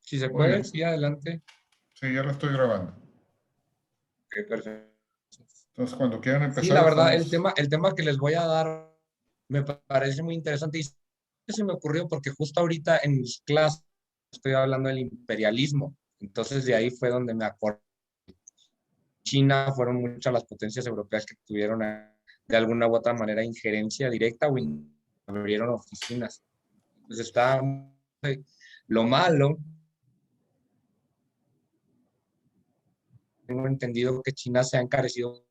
Si se Muy puede, bien. sí, adelante. Sí, ya lo estoy grabando. Ok, perfecto. Entonces, cuando quieran Sí, empezar, la verdad, estamos... el tema que les voy a dar me parece muy interesante y se me ocurrió porque justo ahorita en mis clases estoy hablando del imperialismo. Entonces de ahí fue donde me acordé. China fueron muchas las potencias europeas que tuvieron de alguna u otra manera injerencia directa o abrieron oficinas. Pues está lo malo. Tengo entendido que China se ha encarecido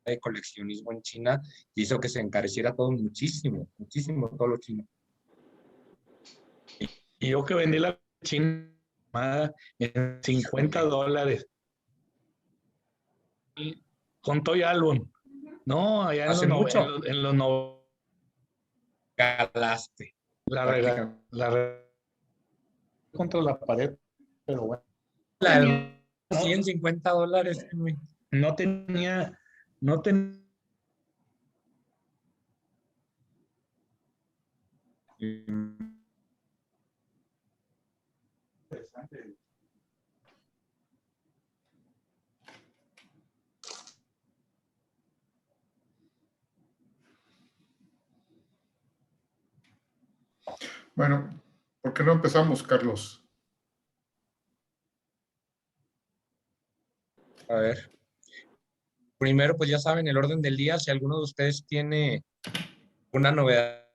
de coleccionismo en China, hizo que se encareciera todo muchísimo, muchísimo todo lo chino. Y yo que vendí la China en $50. Con todo y álbum. No, allá en Hace mucho los no, galaste. la contra la pared, pero bueno. La del $150. No tenía, no tenía. Bueno, ¿por qué no empezamos, Carlos? A ver. Primero, pues ya saben el orden del día. Si alguno de ustedes tiene una novedad,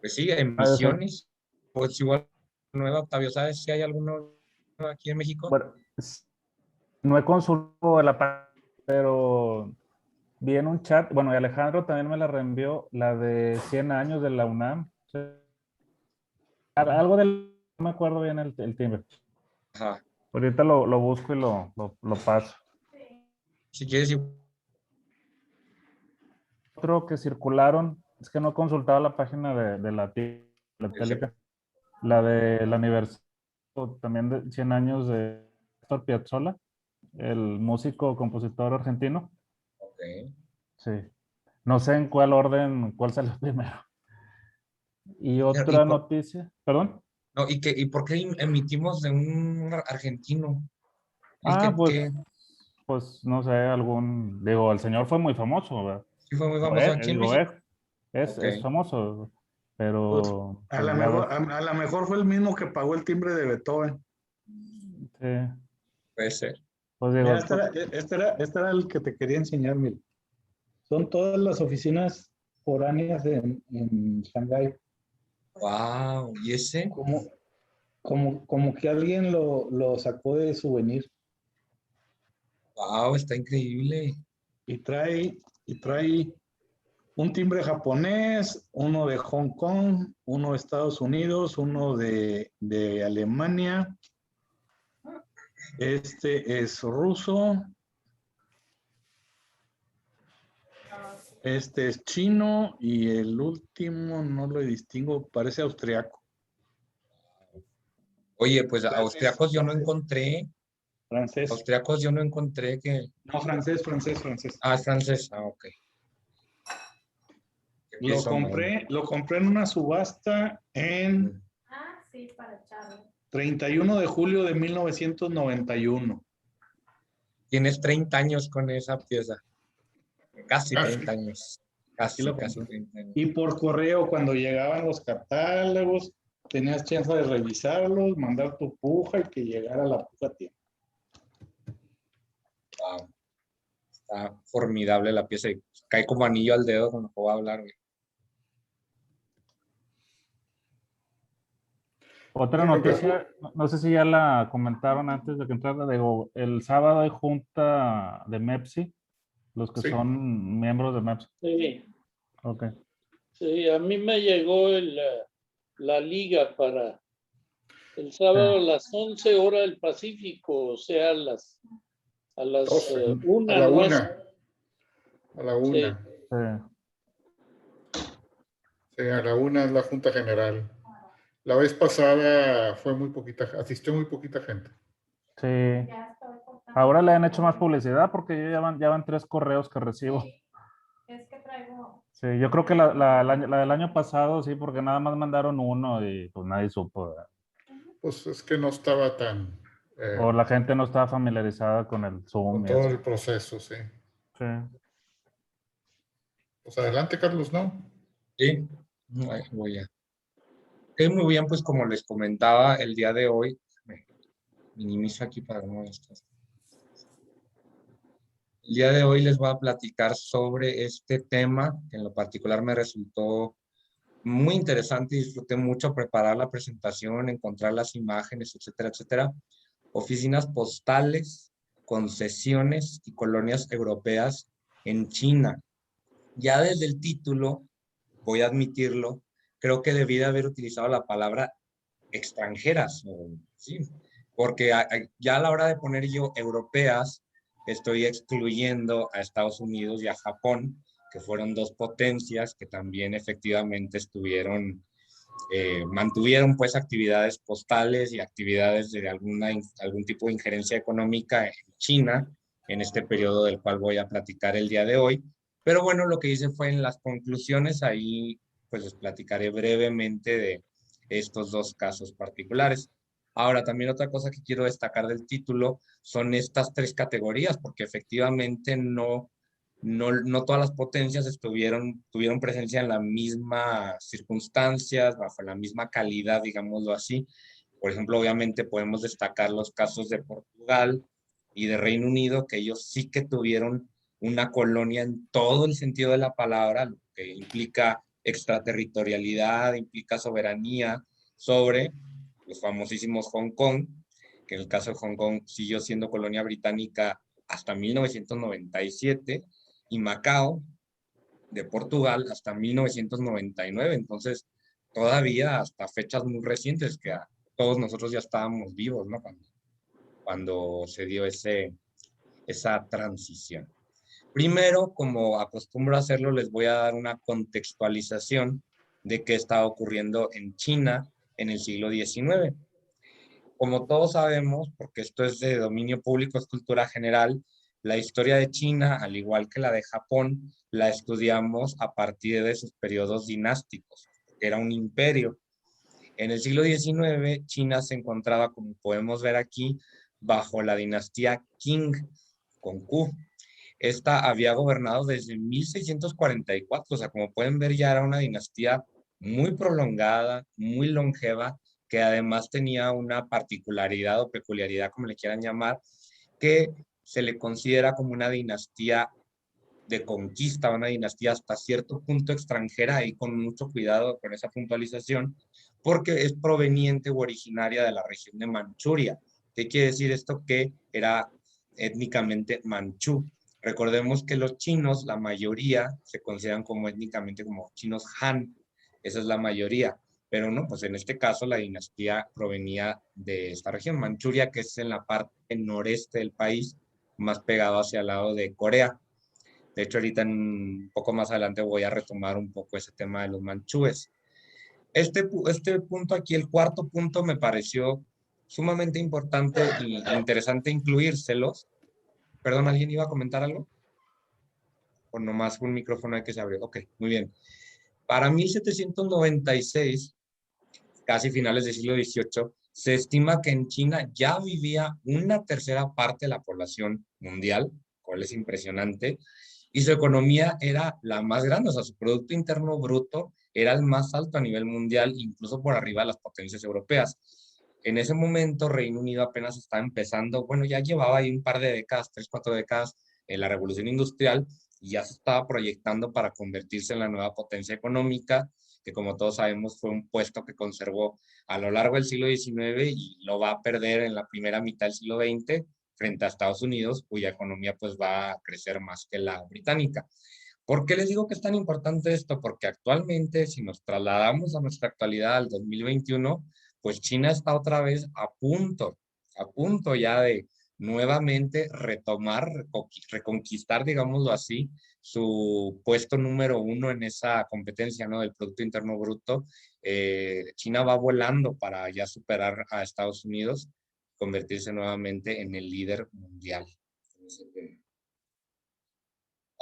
pues sí, emisiones, pues igual nueva, Octavio, ¿sabes si hay alguno aquí en México? Bueno, no he consultado la página, pero vi en un chat, bueno, y Alejandro también me la reenvió, la de 100 años de la UNAM. Algo del, no me acuerdo bien el timbre. Ajá. Ahorita lo busco y lo paso. Si quieres, Otro que circularon, es que no he consultado la página de la Teléca, la del aniversario también de 100 años de Astor Piazzolla, el músico compositor argentino. ok. Sí. No sé en cuál orden, cuál salió primero. Y otra noticia, perdón. No, ¿y por qué emitimos de un argentino? Pues no sé, digo, el señor fue muy famoso, ¿verdad? Sí, fue muy famoso aquí en Digo, México. es famoso, pero... Pues, a lo mejor fue el mismo que pagó el timbre de Beethoven. Sí. Puede ser. Pues digo, Mira, este era el que te quería enseñar, mira. Son todas las oficinas foráneas en Shanghái. Wow, ¿y ese? Como que alguien lo sacó de souvenir. Wow, está increíble. Y trae un timbre japonés, uno de Hong Kong, uno de Estados Unidos, uno de Alemania. Este es ruso. Este es chino y el último no lo distingo, parece austriaco. Oye, pues austriacos yo no encontré. Francés. Austriacos yo no encontré que... No, francés. Ah, es francés. Ah, ok. Lo compré en una subasta en sí, para Charo. 31 de julio de 1991. Tienes 30 años con esa pieza. Casi 30 años. Casi 30 años. Y por correo, cuando llegaban los catálogos, tenías chance de revisarlos, mandar tu puja y que llegara la puja a tiempo. Wow. Está formidable la pieza. Cae como anillo al dedo cuando puedo hablar, güey. Otra noticia, no sé si ya la comentaron antes de que entrara, digo, el sábado hay junta de MEPSI, los que son miembros de MEPSI. Sí. Ok. Sí, a mí me llegó la liga para el sábado a las 11 horas del Pacífico, o sea, a las 1. A la 1. A la 1. Sí, a la 1 es la Junta General. La vez pasada asistió muy poquita gente. Sí. Ahora le han hecho más publicidad porque ya van 3 correos que recibo. Es que traigo Sí, yo creo que la del año pasado, sí, porque nada más mandaron uno y pues nadie supo, ¿verdad? Pues es que no estaba tan O la gente no estaba familiarizada con el con Zoom y todo eso. el proceso, sí. Sí. Pues adelante, Carlos, ¿no? Sí, ahí voy a. Muy bien, pues como les comentaba el día de hoy, me minimizo aquí para no estar. El día de hoy les voy a platicar sobre este tema que en lo particular me resultó muy interesante y disfruté mucho preparar la presentación, encontrar las imágenes, etcétera, etcétera. Oficinas postales, concesiones y colonias europeas en China. Ya desde el título, voy a admitirlo, creo que debí de haber utilizado la palabra extranjeras, ¿sí? Porque ya a la hora de poner yo europeas, estoy excluyendo a Estados Unidos y a Japón, que fueron dos potencias que también efectivamente mantuvieron pues actividades postales y actividades de algún tipo de injerencia económica en China, en este periodo del cual voy a platicar el día de hoy. Pero bueno, lo que hice fue en las conclusiones, ahí pues les platicaré brevemente de estos dos casos particulares. Ahora, también otra cosa que quiero destacar del título son estas tres categorías, porque efectivamente no todas las potencias tuvieron presencia en las mismas circunstancias, bajo la misma calidad, digámoslo así. Por ejemplo, obviamente podemos destacar los casos de Portugal y de Reino Unido, que ellos sí que tuvieron una colonia en todo el sentido de la palabra, lo que implica extraterritorialidad, implica soberanía sobre los famosísimos Hong Kong, que en el caso de Hong Kong siguió siendo colonia británica hasta 1997, y Macao de Portugal hasta 1999. Entonces, todavía hasta fechas muy recientes que todos nosotros ya estábamos vivos, ¿no? Cuando se dio esa transición. Primero, como acostumbro a hacerlo, les voy a dar una contextualización de qué estaba ocurriendo en China en el siglo XIX. Como todos sabemos, porque esto es de dominio público, es cultura general, la historia de China, al igual que la de Japón, la estudiamos a partir de sus periodos dinásticos. Era un imperio. En el siglo XIX, China se encontraba, como podemos ver aquí, bajo la dinastía Qing, con Q. Esta había gobernado desde 1644, o sea, como pueden ver, ya era una dinastía muy prolongada, muy longeva, que además tenía una particularidad o peculiaridad, como le quieran llamar, que se le considera como una dinastía de conquista, una dinastía hasta cierto punto extranjera, y con mucho cuidado con esa puntualización, porque es proveniente u originaria de la región de Manchuria. ¿Qué quiere decir esto? Que era étnicamente manchú. Recordemos que los chinos, la mayoría, se consideran como étnicamente como chinos Han, esa es la mayoría, pero no, pues en este caso la dinastía provenía de esta región, Manchuria, que es en la parte noreste del país, más pegado hacia el lado de Corea. De hecho, ahorita un poco más adelante voy a retomar un poco ese tema de los manchúes. Este punto aquí, el cuarto punto, me pareció sumamente importante e interesante incluírselos. Perdón, ¿alguien iba a comentar algo? O nomás un micrófono que se abrió. Ok, muy bien. Para 1796, casi finales del siglo XVIII, se estima que en China ya vivía una tercera parte de la población mundial, cual es impresionante, y su economía era la más grande, o sea, su Producto Interno Bruto era el más alto a nivel mundial, incluso por arriba de las potencias europeas. En ese momento, Reino Unido apenas estaba empezando, bueno, ya llevaba ahí un par de décadas, 3, 4 décadas, en la Revolución Industrial, y ya se estaba proyectando para convertirse en la nueva potencia económica, que como todos sabemos fue un puesto que conservó a lo largo del siglo XIX y lo va a perder en la primera mitad del siglo XX frente a Estados Unidos, cuya economía pues va a crecer más que la británica. ¿Por qué les digo que es tan importante esto? Porque actualmente, si nos trasladamos a nuestra actualidad, al 2021, pues China está otra vez a punto ya de nuevamente retomar, reconquistar, digámoslo así, su puesto número 1 en esa competencia, ¿no? Del Producto Interno Bruto. China va volando para ya superar a Estados Unidos, convertirse nuevamente en el líder mundial.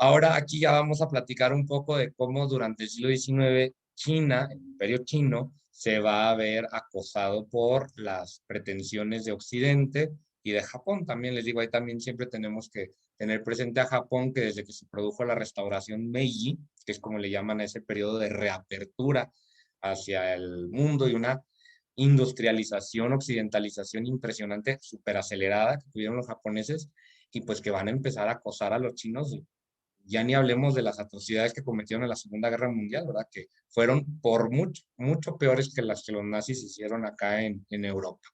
Ahora aquí ya vamos a platicar un poco de cómo durante el siglo XIX China, el imperio chino, se va a ver acosado por las pretensiones de Occidente y de Japón. También les digo, ahí también siempre tenemos que tener presente a Japón, que desde que se produjo la restauración Meiji, que es como le llaman a ese periodo de reapertura hacia el mundo y una industrialización, occidentalización impresionante, súper acelerada que tuvieron los japoneses, y pues que van a empezar a acosar a los chinos. Ya ni hablemos de las atrocidades que cometieron en la Segunda Guerra Mundial, ¿verdad? Que fueron por mucho, mucho peores que las que los nazis hicieron acá en Europa.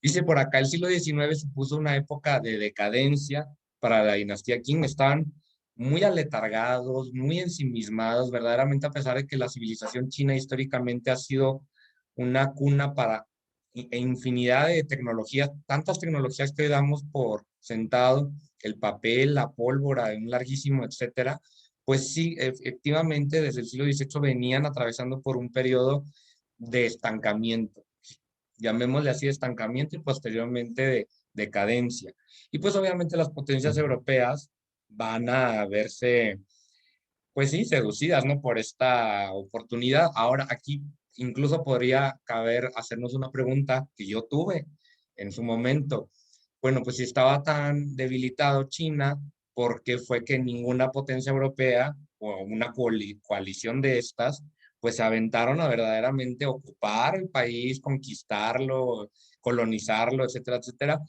Dice por acá, el siglo XIX supuso una época de decadencia para la dinastía Qing. Estaban muy aletargados, muy ensimismados, verdaderamente, a pesar de que la civilización china históricamente ha sido una cuna para infinidad de tecnologías, tantas tecnologías que hoy damos por sentado, el papel, la pólvora, un larguísimo, etcétera. Pues sí, efectivamente, desde el siglo XVIII venían atravesando por un periodo de estancamiento, llamémosle así, estancamiento y posteriormente de decadencia. Y pues obviamente las potencias europeas van a verse, pues sí, seducidas, ¿no? Por esta oportunidad. Ahora aquí incluso podría caber hacernos una pregunta que yo tuve en su momento. Bueno, pues si estaba tan debilitado China, ¿por qué fue que ninguna potencia europea o una coalición de estas, pues se aventaron a verdaderamente ocupar el país, conquistarlo, colonizarlo, etcétera, etcétera?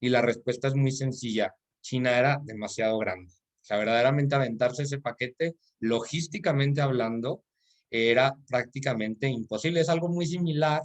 Y la respuesta es muy sencilla. China era demasiado grande. O sea, verdaderamente aventarse ese paquete, logísticamente hablando, era prácticamente imposible. Es algo muy similar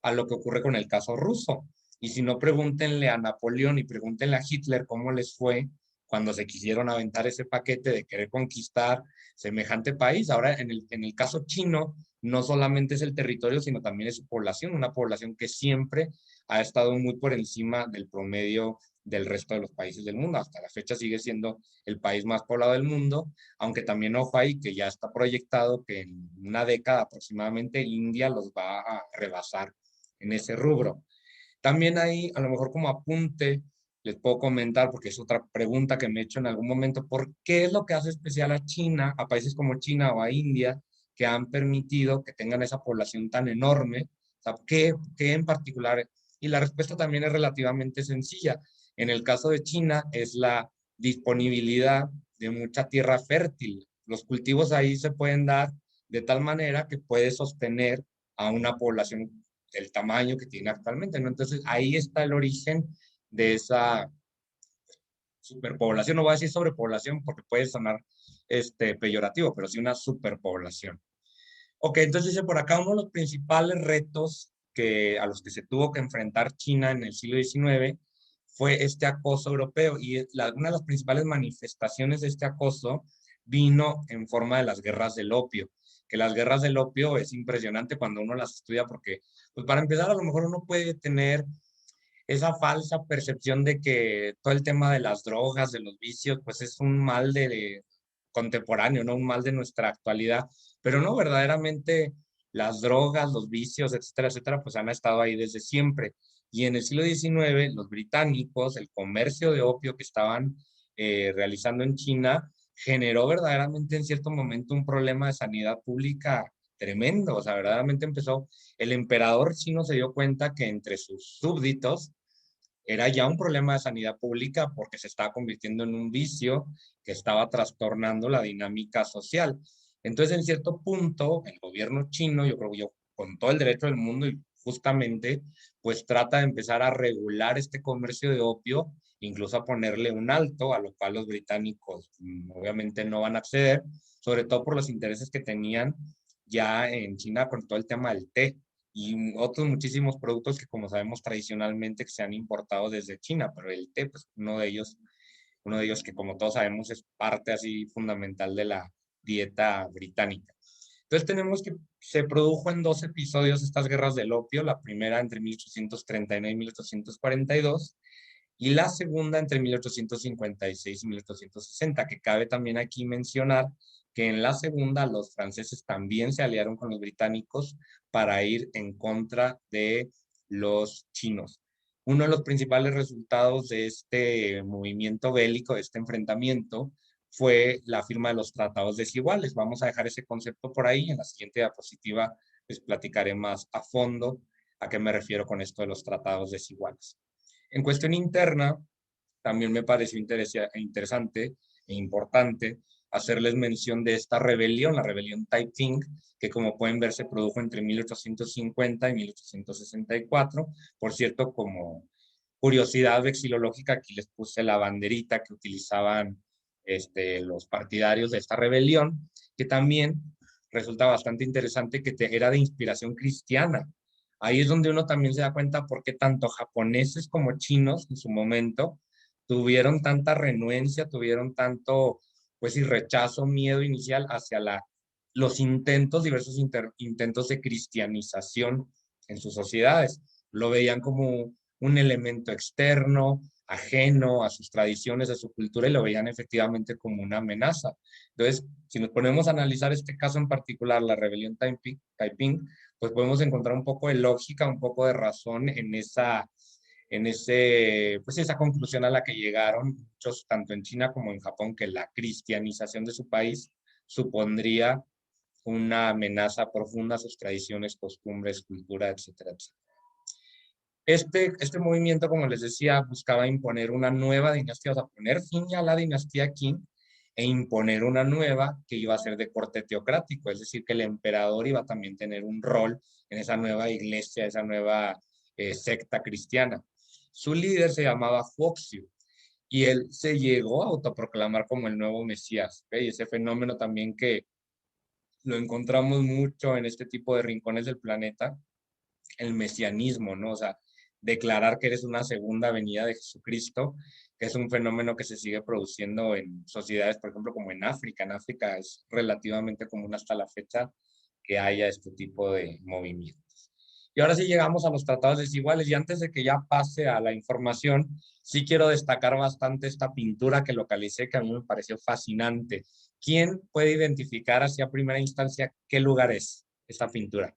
a lo que ocurre con el caso ruso. Y si no, pregúntenle a Napoleón y pregúntenle a Hitler cómo les fue cuando se quisieron aventar ese paquete de querer conquistar semejante país. Ahora, en el caso chino, no solamente es el territorio, sino también es su población, una población que siempre ha estado muy por encima del promedio del resto de los países del mundo. Hasta la fecha sigue siendo el país más poblado del mundo, aunque también ojo ahí que ya está proyectado que en una década aproximadamente India los va a rebasar en ese rubro. También ahí, a lo mejor como apunte, les puedo comentar, porque es otra pregunta que me he hecho en algún momento, ¿por qué es lo que hace especial a China, a países como China o a India, que han permitido que tengan esa población tan enorme? O sea, ¿qué en particular? Y la respuesta también es relativamente sencilla. En el caso de China es la disponibilidad de mucha tierra fértil. Los cultivos ahí se pueden dar de tal manera que puede sostener a una población el tamaño que tiene actualmente, ¿no? Entonces, ahí está el origen de esa superpoblación. No voy a decir sobrepoblación porque puede sonar peyorativo, pero sí una superpoblación. Ok, entonces dice por acá, uno de los principales retos a los que se tuvo que enfrentar China en el siglo XIX fue este acoso europeo, y una de las principales manifestaciones de este acoso vino en forma de las guerras del opio, que las guerras del opio es impresionante cuando uno las estudia porque, pues para empezar, a lo mejor uno puede tener esa falsa percepción de que todo el tema de las drogas, de los vicios, pues es un mal de contemporáneo, ¿no? Un mal de nuestra actualidad, pero no, verdaderamente las drogas, los vicios, etcétera, etcétera, pues han estado ahí desde siempre. Y en el siglo XIX, los británicos, el comercio de opio que estaban realizando en China, generó verdaderamente en cierto momento un problema de sanidad pública tremendo. O sea, verdaderamente empezó, el emperador chino se dio cuenta que entre sus súbditos era ya un problema de sanidad pública porque se estaba convirtiendo en un vicio que estaba trastornando la dinámica social. Entonces, en cierto punto, el gobierno chino, yo creo que yo, con todo el derecho del mundo y justamente, pues trata de empezar a regular este comercio de opio, incluso a ponerle un alto, a lo cual los británicos obviamente no van a acceder, sobre todo por los intereses que tenían ya en China con todo el tema del té y otros muchísimos productos que, como sabemos, tradicionalmente se han importado desde China, pero el té, pues uno de ellos que, como todos sabemos, es parte así fundamental de la dieta británica. Entonces tenemos que se produjo en 2 episodios estas guerras del opio, la primera entre 1839 y 1842, y la segunda entre 1856 y 1860, que cabe también aquí mencionar que en la segunda los franceses también se aliaron con los británicos para ir en contra de los chinos. Uno de los principales resultados de este movimiento bélico, de este enfrentamiento, fue la firma de los tratados desiguales. Vamos a dejar ese concepto por ahí. En la siguiente diapositiva les platicaré más a fondo a qué me refiero con esto de los tratados desiguales. En cuestión interna, también me pareció interesante e importante hacerles mención de esta rebelión, la rebelión Taiping, que como pueden ver se produjo entre 1850 y 1864. Por cierto, como curiosidad vexilológica, aquí les puse la banderita que utilizaban los partidarios de esta rebelión, que también resulta bastante interesante que era de inspiración cristiana. Ahí es donde uno también se da cuenta por qué tanto japoneses como chinos en su momento tuvieron tanta renuencia, tuvieron tanto, pues, y rechazo, miedo inicial hacia los intentos, diversos intentos de cristianización en sus sociedades. Lo veían como un elemento externo, ajeno a sus tradiciones, a su cultura, y lo veían efectivamente como una amenaza. Entonces, si nos ponemos a analizar este caso en particular, la rebelión Taiping, pues podemos encontrar un poco de lógica, un poco de razón en esa conclusión a la que llegaron muchos, tanto en China como en Japón, que la cristianización de su país supondría una amenaza profunda a sus tradiciones, costumbres, cultura, etcétera, etcétera. Este movimiento, como les decía, buscaba imponer una nueva dinastía, o sea, poner fin ya a la dinastía Qing e imponer una nueva que iba a ser de corte teocrático, es decir, que el emperador iba a también tener un rol en esa nueva iglesia, esa nueva secta cristiana. Su líder se llamaba Fuoxiu y él se llegó a autoproclamar como el nuevo Mesías. ¿Okay? Y ese fenómeno también que lo encontramos mucho en este tipo de rincones del planeta, el mesianismo, ¿no? O sea, declarar que eres una segunda venida de Jesucristo, que es un fenómeno que se sigue produciendo en sociedades, por ejemplo, como en África. En África es relativamente común hasta la fecha que haya este tipo de movimientos. Y ahora sí llegamos a los tratados desiguales, y antes de que ya pase a la información, sí quiero destacar bastante esta pintura que localicé, que a mí me pareció fascinante. ¿Quién puede identificar así a primera instancia qué lugar es esta pintura?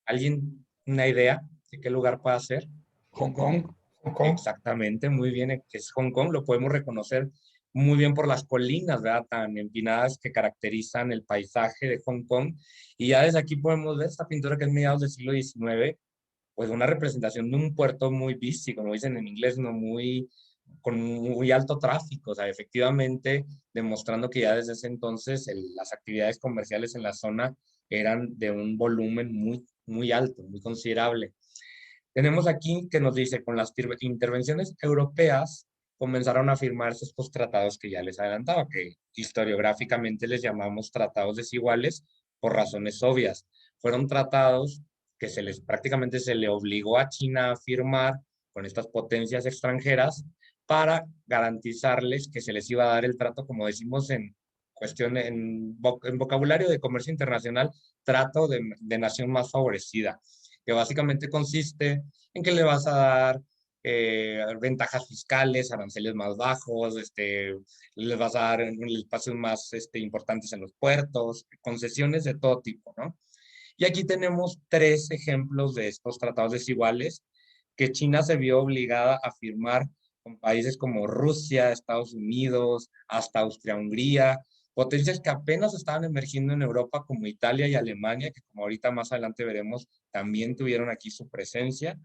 ¿Alguien una idea de qué lugar puede ser? Hong Kong. Hong Kong. Exactamente, muy bien, que es Hong Kong. Lo podemos reconocer muy bien por las colinas, ¿verdad? Tan empinadas que caracterizan el paisaje de Hong Kong. Y ya desde aquí podemos ver esta pintura que es mediados del siglo XIX, pues una representación de un puerto muy busy, como dicen en inglés, ¿no? Con muy alto tráfico, o sea, efectivamente demostrando que ya desde ese entonces las actividades comerciales en la zona eran de un volumen muy alto, muy considerable. Tenemos aquí que nos dice, con las intervenciones europeas comenzaron a firmarse estos tratados que ya les adelantaba, que historiográficamente les llamamos tratados desiguales por razones obvias. Fueron tratados que prácticamente se le obligó a China a firmar con estas potencias extranjeras para garantizarles que se les iba a dar el trato, como decimos en vocabulario de comercio internacional, trato de nación más favorecida, que básicamente consiste en que le vas a dar ventajas fiscales, aranceles más bajos, les vas a dar espacios más importantes en los puertos, concesiones de todo tipo, ¿no? Y aquí tenemos 3 ejemplos de estos tratados desiguales que China se vio obligada a firmar con países como Rusia, Estados Unidos, hasta Austria-Hungría, potencias que apenas estaban emergiendo en Europa como Italia y Alemania, que como ahorita más adelante veremos, también tuvieron aquí su presencia.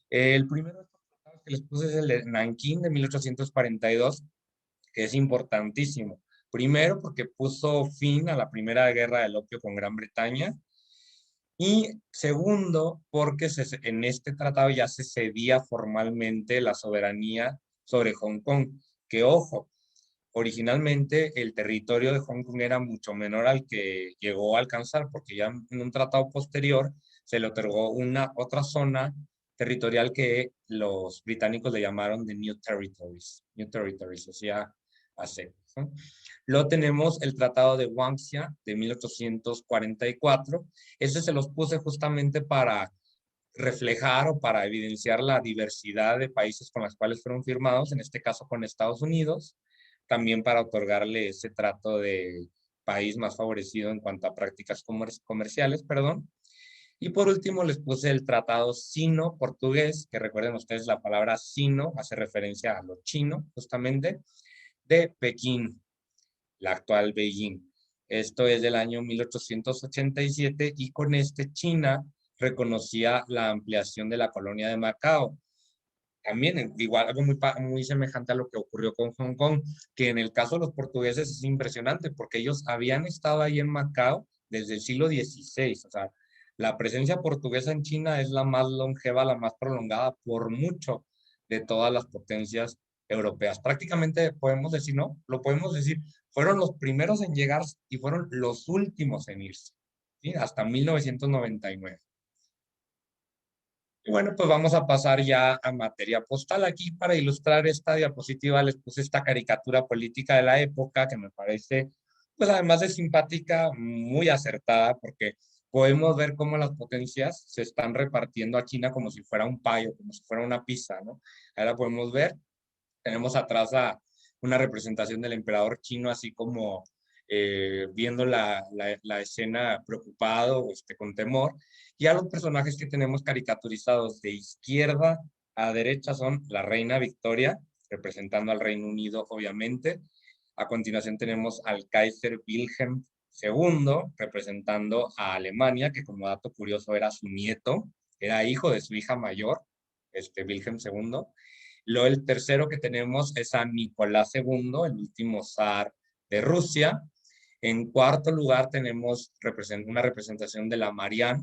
El primero de estos tratados que les puse es el de Nankín de 1842, que es importantísimo. Primero, porque puso fin a la Primera Guerra del Opio con Gran Bretaña. Y segundo, porque en este tratado ya se cedía formalmente la soberanía sobre Hong Kong. Que ojo, originalmente el territorio de Hong Kong era mucho menor al que llegó a alcanzar, porque ya en un tratado posterior se le otorgó otra zona territorial que los británicos le llamaron de New Territories, o sea, AC, ¿no? Luego tenemos el Tratado de Huangxia de 1844. Ese se los puse justamente para reflejar o para evidenciar la diversidad de países con los cuales fueron firmados, en este caso con Estados Unidos, también para otorgarle ese trato de país más favorecido en cuanto a prácticas comerciales, perdón. Y por último les puse el Tratado Sino-Portugués, que recuerden ustedes la palabra sino hace referencia a lo chino, justamente, de Pekín, la actual Beijing. Esto es del año 1887 y con este China reconocía la ampliación de la colonia de Macao. También igual algo muy semejante a lo que ocurrió con Hong Kong, que en el caso de los portugueses es impresionante porque ellos habían estado ahí en Macao desde el siglo XVI. O sea, la presencia portuguesa en China es la más longeva, la más prolongada por mucho de todas las potencias europeas. Prácticamente podemos decir, ¿no? Lo podemos decir, fueron los primeros en llegar y fueron los últimos en irse, ¿sí? Hasta 1999. Y bueno, pues vamos a pasar ya a materia postal. Aquí para ilustrar esta diapositiva les puse esta caricatura política de la época que me parece, pues además de simpática, muy acertada porque podemos ver cómo las potencias se están repartiendo a China como si fuera un payo, como si fuera una pizza, ¿no? Ahora podemos ver, tenemos atrás una representación del emperador chino así como viendo la escena preocupado, con temor. Y a los personajes que tenemos caricaturizados de izquierda a derecha son la reina Victoria, representando al Reino Unido, obviamente. A continuación tenemos al Kaiser Wilhelm II, representando a Alemania, que como dato curioso era su nieto, era hijo de su hija mayor, Wilhelm II. Luego el tercero que tenemos es a Nicolás II, el último zar de Rusia. En cuarto lugar tenemos una representación de la Marianne,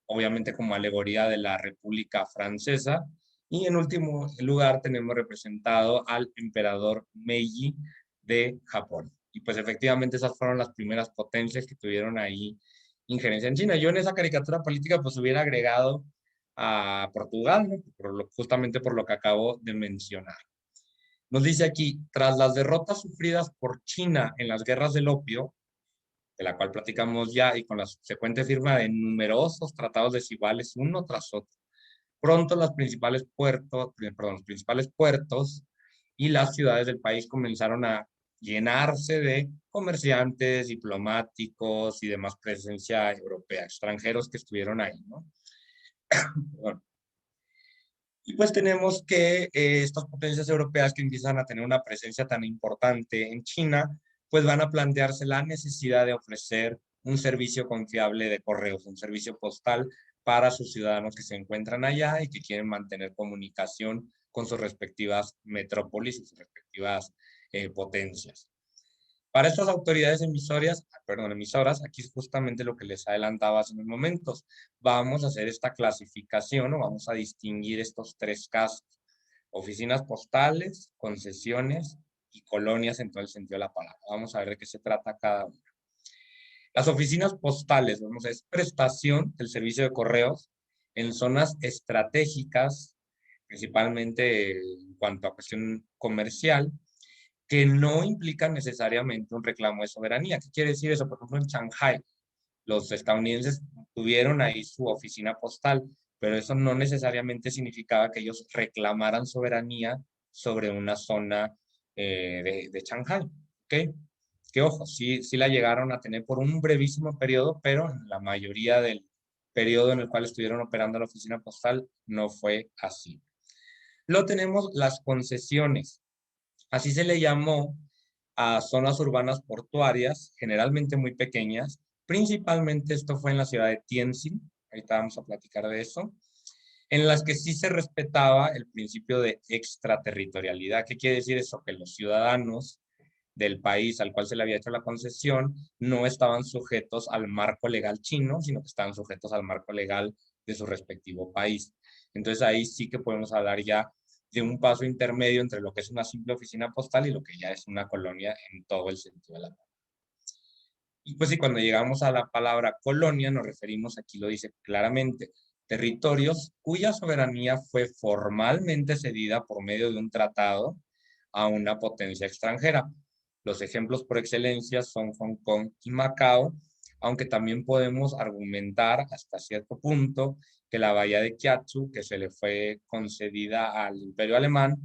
obviamente como alegoría de la República Francesa. Y en último lugar tenemos representado al emperador Meiji de Japón. Y pues efectivamente esas fueron las primeras potencias que tuvieron ahí injerencia en China. Yo en esa caricatura política pues hubiera agregado a Portugal, ¿no? Justamente por lo que acabo de mencionar. Nos dice aquí, tras las derrotas sufridas por China en las guerras del opio, de la cual platicamos ya, y con la subsecuente firma de numerosos tratados desiguales uno tras otro, pronto los principales puertos y las ciudades del país comenzaron a llenarse de comerciantes, diplomáticos y demás presencia europea, extranjeros que estuvieron ahí, ¿no? Bueno. Y pues tenemos que estas potencias europeas que empiezan a tener una presencia tan importante en China, pues van a plantearse la necesidad de ofrecer un servicio confiable de correos, un servicio postal para sus ciudadanos que se encuentran allá y que quieren mantener comunicación con sus respectivas metrópolis y sus respectivas potencias. Para estas autoridades emisoras, aquí es justamente lo que les adelantaba hace unos momentos. Vamos a hacer esta clasificación o vamos a distinguir estos tres casos. Oficinas postales, concesiones y colonias en todo el sentido de la palabra. Vamos a ver de qué se trata cada una. Las oficinas postales, es prestación del servicio de correos en zonas estratégicas, principalmente en cuanto a cuestión comercial, que no implican necesariamente un reclamo de soberanía. ¿Qué quiere decir eso? Por ejemplo, en Shanghai, los estadounidenses tuvieron ahí su oficina postal, pero eso no necesariamente significaba que ellos reclamaran soberanía sobre una zona de Shanghai. ¿Ok? Que ojo, sí la llegaron a tener por un brevísimo periodo, pero en la mayoría del periodo en el cual estuvieron operando la oficina postal no fue así. Luego tenemos las concesiones. Así se le llamó a zonas urbanas portuarias, generalmente muy pequeñas. Principalmente esto fue en la ciudad de Tianjin, ahorita vamos a platicar de eso, en las que sí se respetaba el principio de extraterritorialidad. ¿Qué quiere decir eso? Que los ciudadanos del país al cual se le había hecho la concesión no estaban sujetos al marco legal chino, sino que estaban sujetos al marco legal de su respectivo país. Entonces ahí sí que podemos hablar ya de un paso intermedio entre lo que es una simple oficina postal y lo que ya es una colonia en todo el sentido de la palabra. Y pues sí, cuando llegamos a la palabra colonia, nos referimos, aquí lo dice claramente, territorios cuya soberanía fue formalmente cedida por medio de un tratado a una potencia extranjera. Los ejemplos por excelencia son Hong Kong y Macao, aunque también podemos argumentar hasta cierto punto que la bahía de Kiatsu, que se le fue concedida al Imperio Alemán,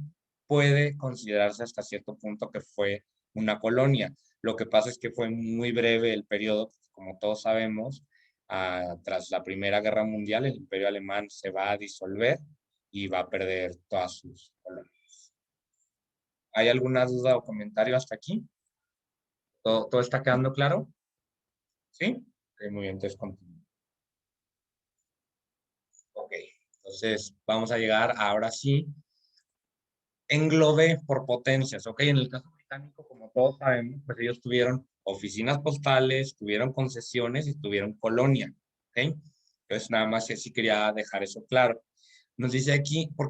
puede considerarse hasta cierto punto que fue una colonia. Lo que pasa es que fue muy breve el periodo, como todos sabemos, tras la Primera Guerra Mundial, el Imperio Alemán se va a disolver y va a perder todas sus colonias. ¿Hay alguna duda o comentario hasta aquí? ¿Todo está quedando claro? ¿Sí? Ok, muy bien, entonces continúo. Ok, entonces vamos a llegar ahora sí. Englobé por potencias, ¿ok? En el caso británico, como todos sabemos, pues ellos tuvieron oficinas postales, tuvieron concesiones y tuvieron colonia, ¿ok? Entonces nada más que sí quería dejar eso claro. Nos dice aquí, ¿por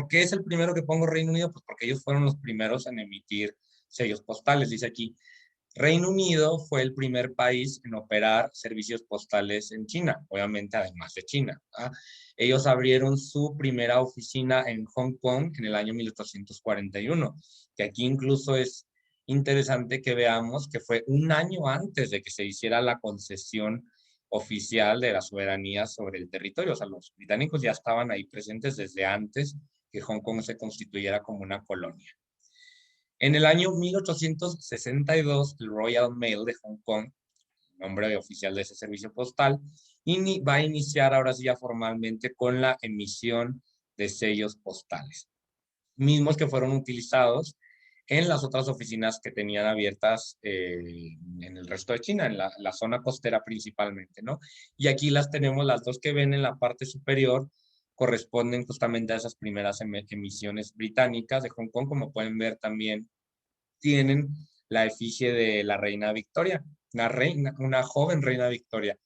qué es el primero que pongo Reino Unido? Pues porque ellos fueron los primeros en emitir sellos postales. Dice aquí, Reino Unido fue el primer país en operar servicios postales en China, obviamente además de China. ¿Ah? Ellos abrieron su primera oficina en Hong Kong en el año 1841, que aquí incluso es interesante que veamos que fue un año antes de que se hiciera la concesión oficial de la soberanía sobre el territorio. O sea, los británicos ya estaban ahí presentes desde antes que Hong Kong se constituyera como una colonia. En el año 1862, el Royal Mail de Hong Kong, nombre oficial de ese servicio postal, va a iniciar ahora sí ya formalmente con la emisión de sellos postales, mismos que fueron utilizados en las otras oficinas que tenían abiertas en el resto de China, en la zona costera principalmente, ¿no? Y aquí las tenemos, las dos que ven en la parte superior, corresponden justamente a esas primeras emisiones británicas de Hong Kong. Como pueden ver también tienen la efigie de la reina Victoria, una joven reina Victoria,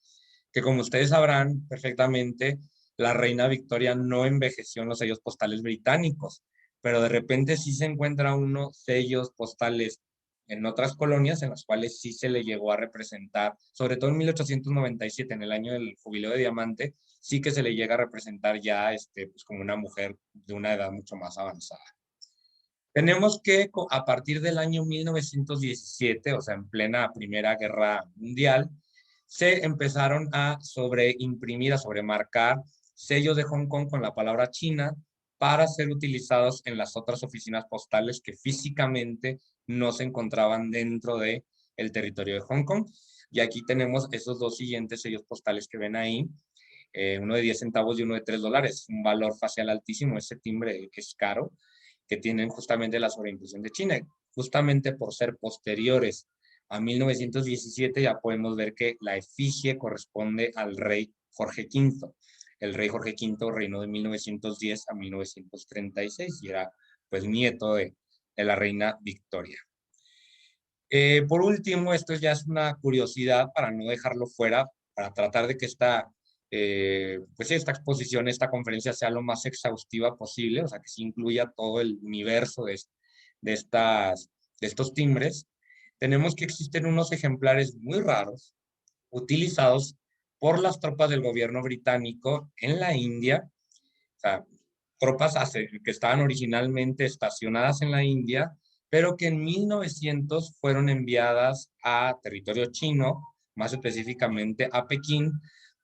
que como ustedes sabrán perfectamente, la reina Victoria no envejeció en los sellos postales británicos, pero de repente sí se encuentra unos sellos postales en otras colonias en las cuales sí se le llegó a representar, sobre todo en 1897, en el año del jubileo de diamante, sí que se le llega a representar ya pues como una mujer de una edad mucho más avanzada. Tenemos que a partir del año 1917, o sea, en plena Primera Guerra Mundial, se empezaron a sobreimprimir, a sobremarcar sellos de Hong Kong con la palabra China para ser utilizados en las otras oficinas postales que físicamente no se encontraban dentro del territorio de Hong Kong. Y aquí tenemos esos dos siguientes sellos postales que ven ahí, uno de 10 centavos y uno de $3, un valor facial altísimo, ese timbre que es caro, que tienen justamente la sobreimpresión de China. Justamente por ser posteriores a 1917 ya podemos ver que la efigie corresponde al rey Jorge V. El rey Jorge V reinó de 1910 a 1936 y era pues nieto de la reina Victoria. Por último, esto ya es una curiosidad para no dejarlo fuera, para tratar de que pues esta exposición, esta conferencia sea lo más exhaustiva posible, o sea, que se incluya todo el universo de estos timbres. Tenemos que existen unos ejemplares muy raros utilizados por las tropas del gobierno británico en la India, o sea, tropas que estaban originalmente estacionadas en la India, pero que en 1900 fueron enviadas a territorio chino, más específicamente a Pekín,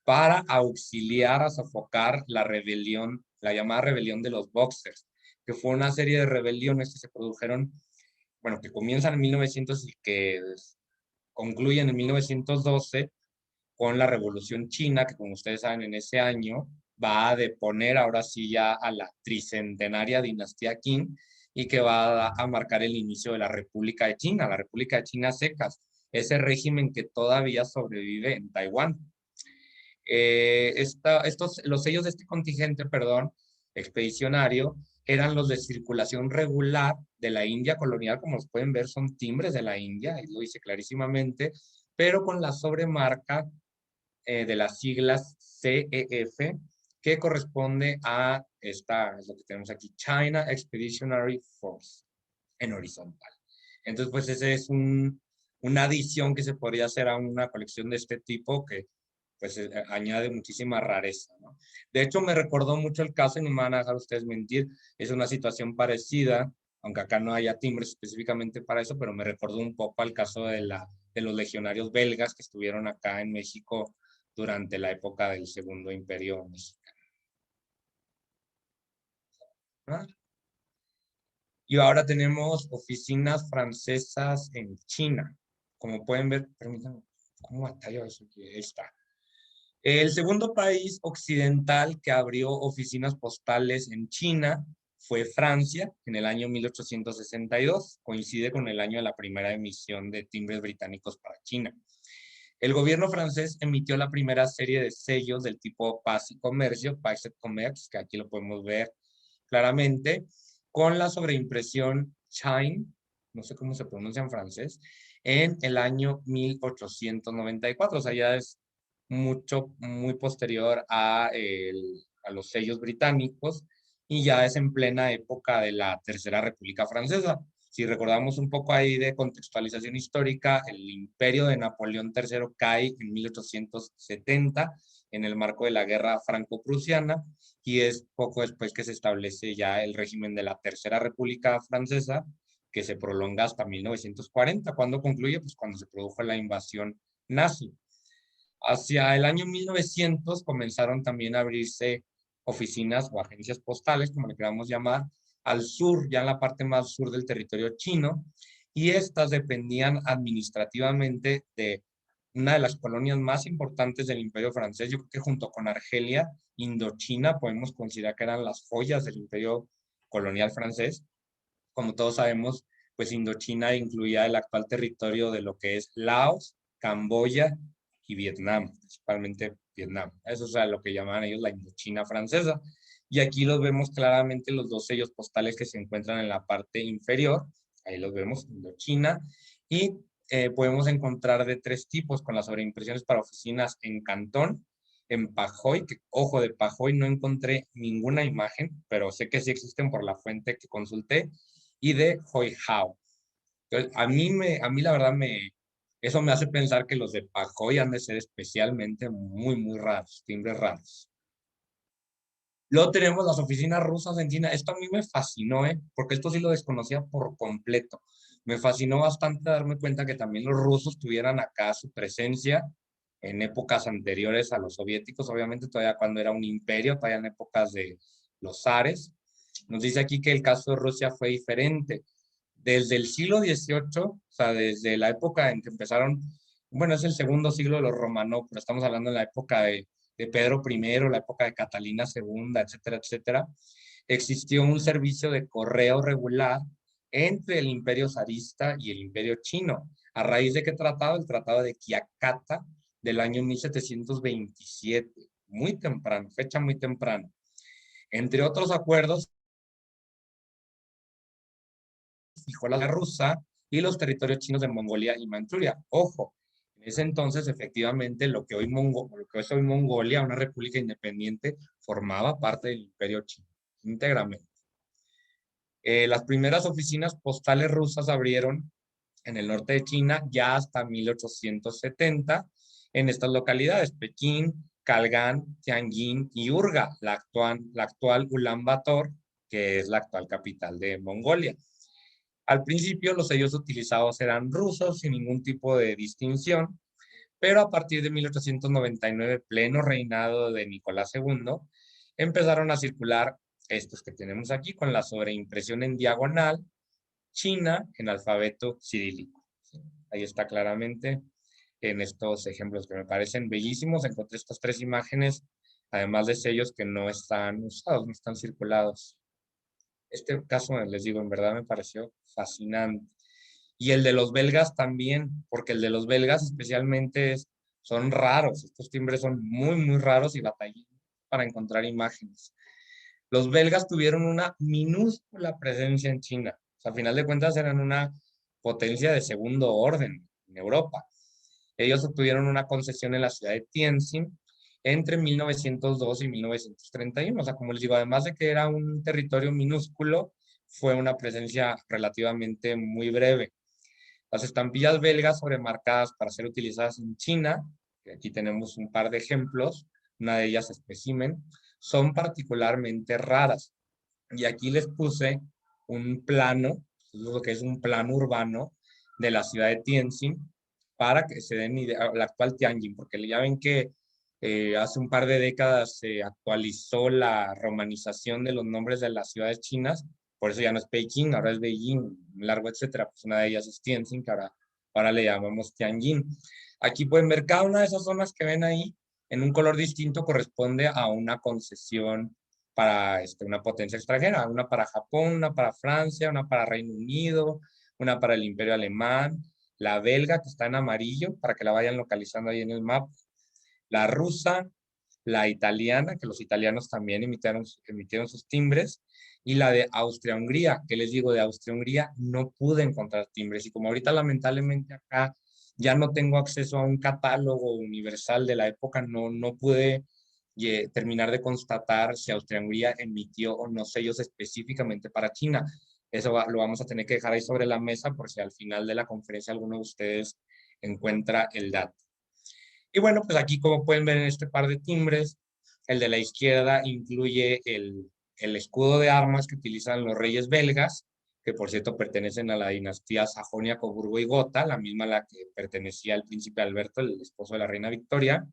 para auxiliar a sofocar la rebelión, la llamada rebelión de los Boxers, que fue una serie de rebeliones que se produjeron, bueno, que comienzan en 1900 y que concluyen en 1912 con la Revolución China, que como ustedes saben en ese año va a deponer ahora sí ya a la tricentenaria dinastía Qing y que va a marcar el inicio de la República de China, la República de China secas, ese régimen que todavía sobrevive en Taiwán. Los sellos de este contingente, perdón, expedicionario, eran los de circulación regular de la India colonial, como los pueden ver, son timbres de la India, y lo dice clarísimamente, pero con la sobremarca de las siglas CEF, que corresponde a esta, es lo que tenemos aquí, China Expeditionary Force, en horizontal. Entonces, pues ese es una adición que se podría hacer a una colección de este tipo que pues añade muchísima rareza, ¿no? De hecho, me recordó mucho el caso, y no me van a dejar ustedes mentir, es una situación parecida, aunque acá no haya timbres específicamente para eso, pero me recordó un poco al caso de los legionarios belgas que estuvieron acá en México durante la época del Segundo Imperio Mexicano. ¿Ah? Y ahora tenemos oficinas francesas en China. Como pueden ver, permítanme, ¿cómo batallo eso aquí? Ahí está. El segundo país occidental que abrió oficinas postales en China fue Francia en el año 1862, coincide con el año de la primera emisión de timbres británicos para China. El gobierno francés emitió la primera serie de sellos del tipo Paz y Comercio, Paix et Commerce, que aquí lo podemos ver claramente, con la sobreimpresión Chine, no sé cómo se pronuncia en francés, en el año 1894, o sea, ya es muy posterior a los sellos británicos y ya es en plena época de la Tercera República Francesa. Si recordamos un poco ahí de contextualización histórica, el imperio de Napoleón III cae en 1870 en el marco de la guerra franco-prusiana y es poco después que se establece ya el régimen de la Tercera República Francesa, que se prolonga hasta 1940. ¿Cuándo concluye? Pues cuando se produjo la invasión nazi. Hacia el año 1900 comenzaron también a abrirse oficinas o agencias postales, como le queramos llamar, al sur, ya en la parte más sur del territorio chino, y estas dependían administrativamente de una de las colonias más importantes del Imperio francés. Yo creo que junto con Argelia, Indochina, podemos considerar que eran las joyas del Imperio colonial francés. Como todos sabemos, pues Indochina incluía el actual territorio de lo que es Laos, Camboya y Vietnam, principalmente Vietnam. Eso es lo que llamaban ellos la Indochina francesa. Y aquí los vemos claramente los dos sellos postales que se encuentran en la parte inferior. Ahí los vemos, Indochina. Y podemos encontrar de tres tipos con las sobreimpresiones para oficinas en Cantón, en Pajoy, que ojo, de Pajoy no encontré ninguna imagen, pero sé que sí existen por la fuente que consulté, y de Hoi Hao. Entonces, a mí la verdad eso me hace pensar que los de Pajoy han de ser especialmente muy raros, timbres raros. Luego tenemos las oficinas rusas en China. Esto a mí me fascinó, porque esto sí lo desconocía por completo. Me fascinó bastante darme cuenta que también los rusos tuvieran acá su presencia en épocas anteriores a los soviéticos, obviamente todavía cuando era un imperio, todavía en épocas de los zares. Nos dice aquí que el caso de Rusia fue diferente. Desde el siglo XVIII, o sea, desde la época en que empezaron, bueno, es el segundo siglo de los Romanov, pero estamos hablando de la época de Pedro I, la época de Catalina II, etcétera, etcétera, existió un servicio de correo regular entre el imperio zarista y el imperio chino. ¿A raíz de qué tratado? El tratado de Kiakata del año 1727, muy temprano, fecha muy temprana. Entre otros acuerdos, fijó la rusa y los territorios chinos de Mongolia y Manchuria. Ojo, en ese entonces, efectivamente, lo que hoy es hoy Mongolia, una república independiente, formaba parte del imperio chino, íntegramente. Las primeras oficinas postales rusas abrieron en el norte de China ya hasta 1870 en estas localidades, Pekín, Kalgan, Tianjin y Urga, la actual Ulan Bator, que es la actual capital de Mongolia. Al principio los sellos utilizados eran rusos sin ningún tipo de distinción, pero a partir de 1899, pleno reinado de Nicolás II, empezaron a circular estos que tenemos aquí con la sobreimpresión en diagonal, China en alfabeto cirílico. Ahí está claramente en estos ejemplos que me parecen bellísimos. Encontré estas tres imágenes, además de sellos que no están usados, no están circulados. Este caso, les digo, en verdad me pareció fascinante. Y el de los belgas también, porque el de los belgas especialmente son raros. Estos timbres son muy raros y batallé para encontrar imágenes. Los belgas tuvieron una minúscula presencia en China. O sea, a final de cuentas eran una potencia de segundo orden en Europa. Ellos obtuvieron una concesión en la ciudad de Tianjin entre 1902 y 1931. O sea, como les digo, además de que era un territorio minúsculo, fue una presencia relativamente muy breve. Las estampillas belgas sobremarcadas para ser utilizadas en China, que aquí tenemos un par de ejemplos, una de ellas espécimen, son particularmente raras. Y aquí les puse un plano, lo que es un plano urbano de la ciudad de Tianjin, para que se den idea, la actual Tianjin, porque ya ven que hace un par de décadas se actualizó la romanización de los nombres de las ciudades chinas, por eso ya no es Pekín, ahora es Beijing, largo, etcétera. Pues una de ellas es Tianjin, que ahora le llamamos Tianjin. Aquí pueden ver cada una de esas zonas que ven ahí, en un color distinto corresponde a una concesión para una potencia extranjera, una para Japón, una para Francia, una para Reino Unido, una para el Imperio Alemán, la belga que está en amarillo para que la vayan localizando ahí en el mapa, la rusa, la italiana, que los italianos también emitieron sus timbres, y la de Austria-Hungría, que les digo, de Austria-Hungría no pude encontrar timbres, y como ahorita lamentablemente acá ya no tengo acceso a un catálogo universal de la época, no pude terminar de constatar si Austria-Hungría emitió o no sellos específicamente para China. Eso lo vamos a tener que dejar ahí sobre la mesa por si al final de la conferencia alguno de ustedes encuentra el dato. Y bueno, pues aquí como pueden ver en este par de timbres, el de la izquierda incluye el escudo de armas que utilizan los reyes belgas, que por cierto pertenecen a la dinastía Sajonia, Coburgo y Gotha, la misma a la que pertenecía el príncipe Alberto, el esposo de la reina Victoria.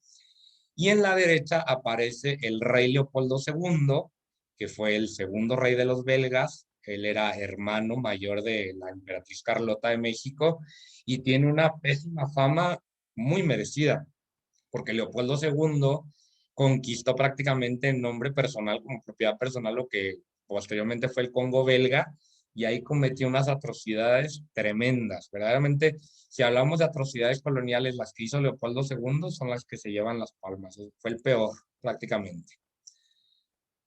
Y en la derecha aparece el rey Leopoldo II, que fue el segundo rey de los belgas. Él era hermano mayor de la emperatriz Carlota de México y tiene una pésima fama muy merecida, porque Leopoldo II conquistó prácticamente en nombre personal, como propiedad personal, lo que posteriormente fue el Congo belga, y ahí cometió unas atrocidades tremendas. Verdaderamente, si hablamos de atrocidades coloniales, las que hizo Leopoldo II son las que se llevan las palmas. Fue el peor, prácticamente.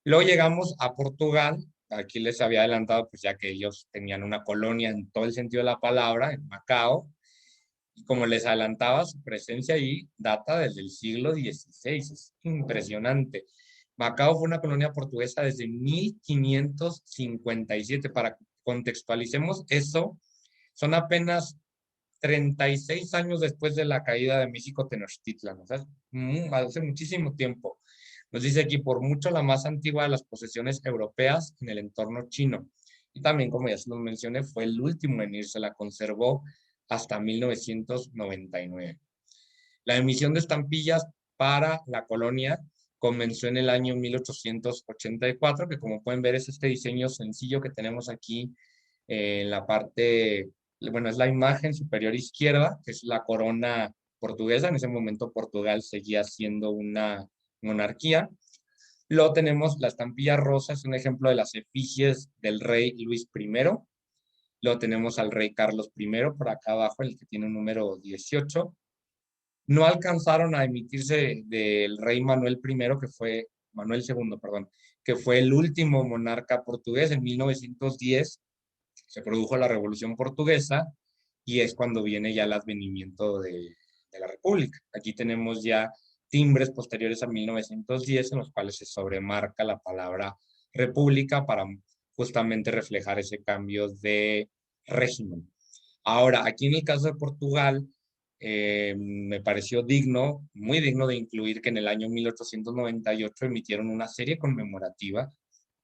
Luego llegamos a Portugal. Aquí les había adelantado, pues ya que ellos tenían una colonia en todo el sentido de la palabra, en Macao. Y como les adelantaba, su presencia ahí data desde el siglo XVI. Es impresionante. Macao fue una colonia portuguesa desde 1557. Para que contextualicemos eso, son apenas 36 años después de la caída de México Tenochtitlan. O sea, hace muchísimo tiempo. Nos dice aquí, por mucho la más antigua de las posesiones europeas en el entorno chino. Y también, como ya se nos mencioné, fue el último en irse, la conservó hasta 1999. La emisión de estampillas para la colonia comenzó en el año 1884, que como pueden ver es este diseño sencillo que tenemos aquí en la parte, bueno, es la imagen superior izquierda, que es la corona portuguesa. En ese momento Portugal seguía siendo una monarquía. Luego tenemos la estampilla rosa, es un ejemplo de las efigies del rey Luis I. Luego tenemos al rey Carlos I por acá abajo, el que tiene un número 18. No alcanzaron a emitirse del rey Manuel I, Manuel II, perdón, que fue el último monarca portugués. En 1910 se produjo la Revolución Portuguesa y es cuando viene ya el advenimiento de la República. Aquí tenemos ya timbres posteriores a 1910 en los cuales se sobremarca la palabra república para justamente reflejar ese cambio de régimen. Ahora, aquí en el caso de Portugal, me pareció digno, muy digno de incluir que en el año 1898 emitieron una serie conmemorativa,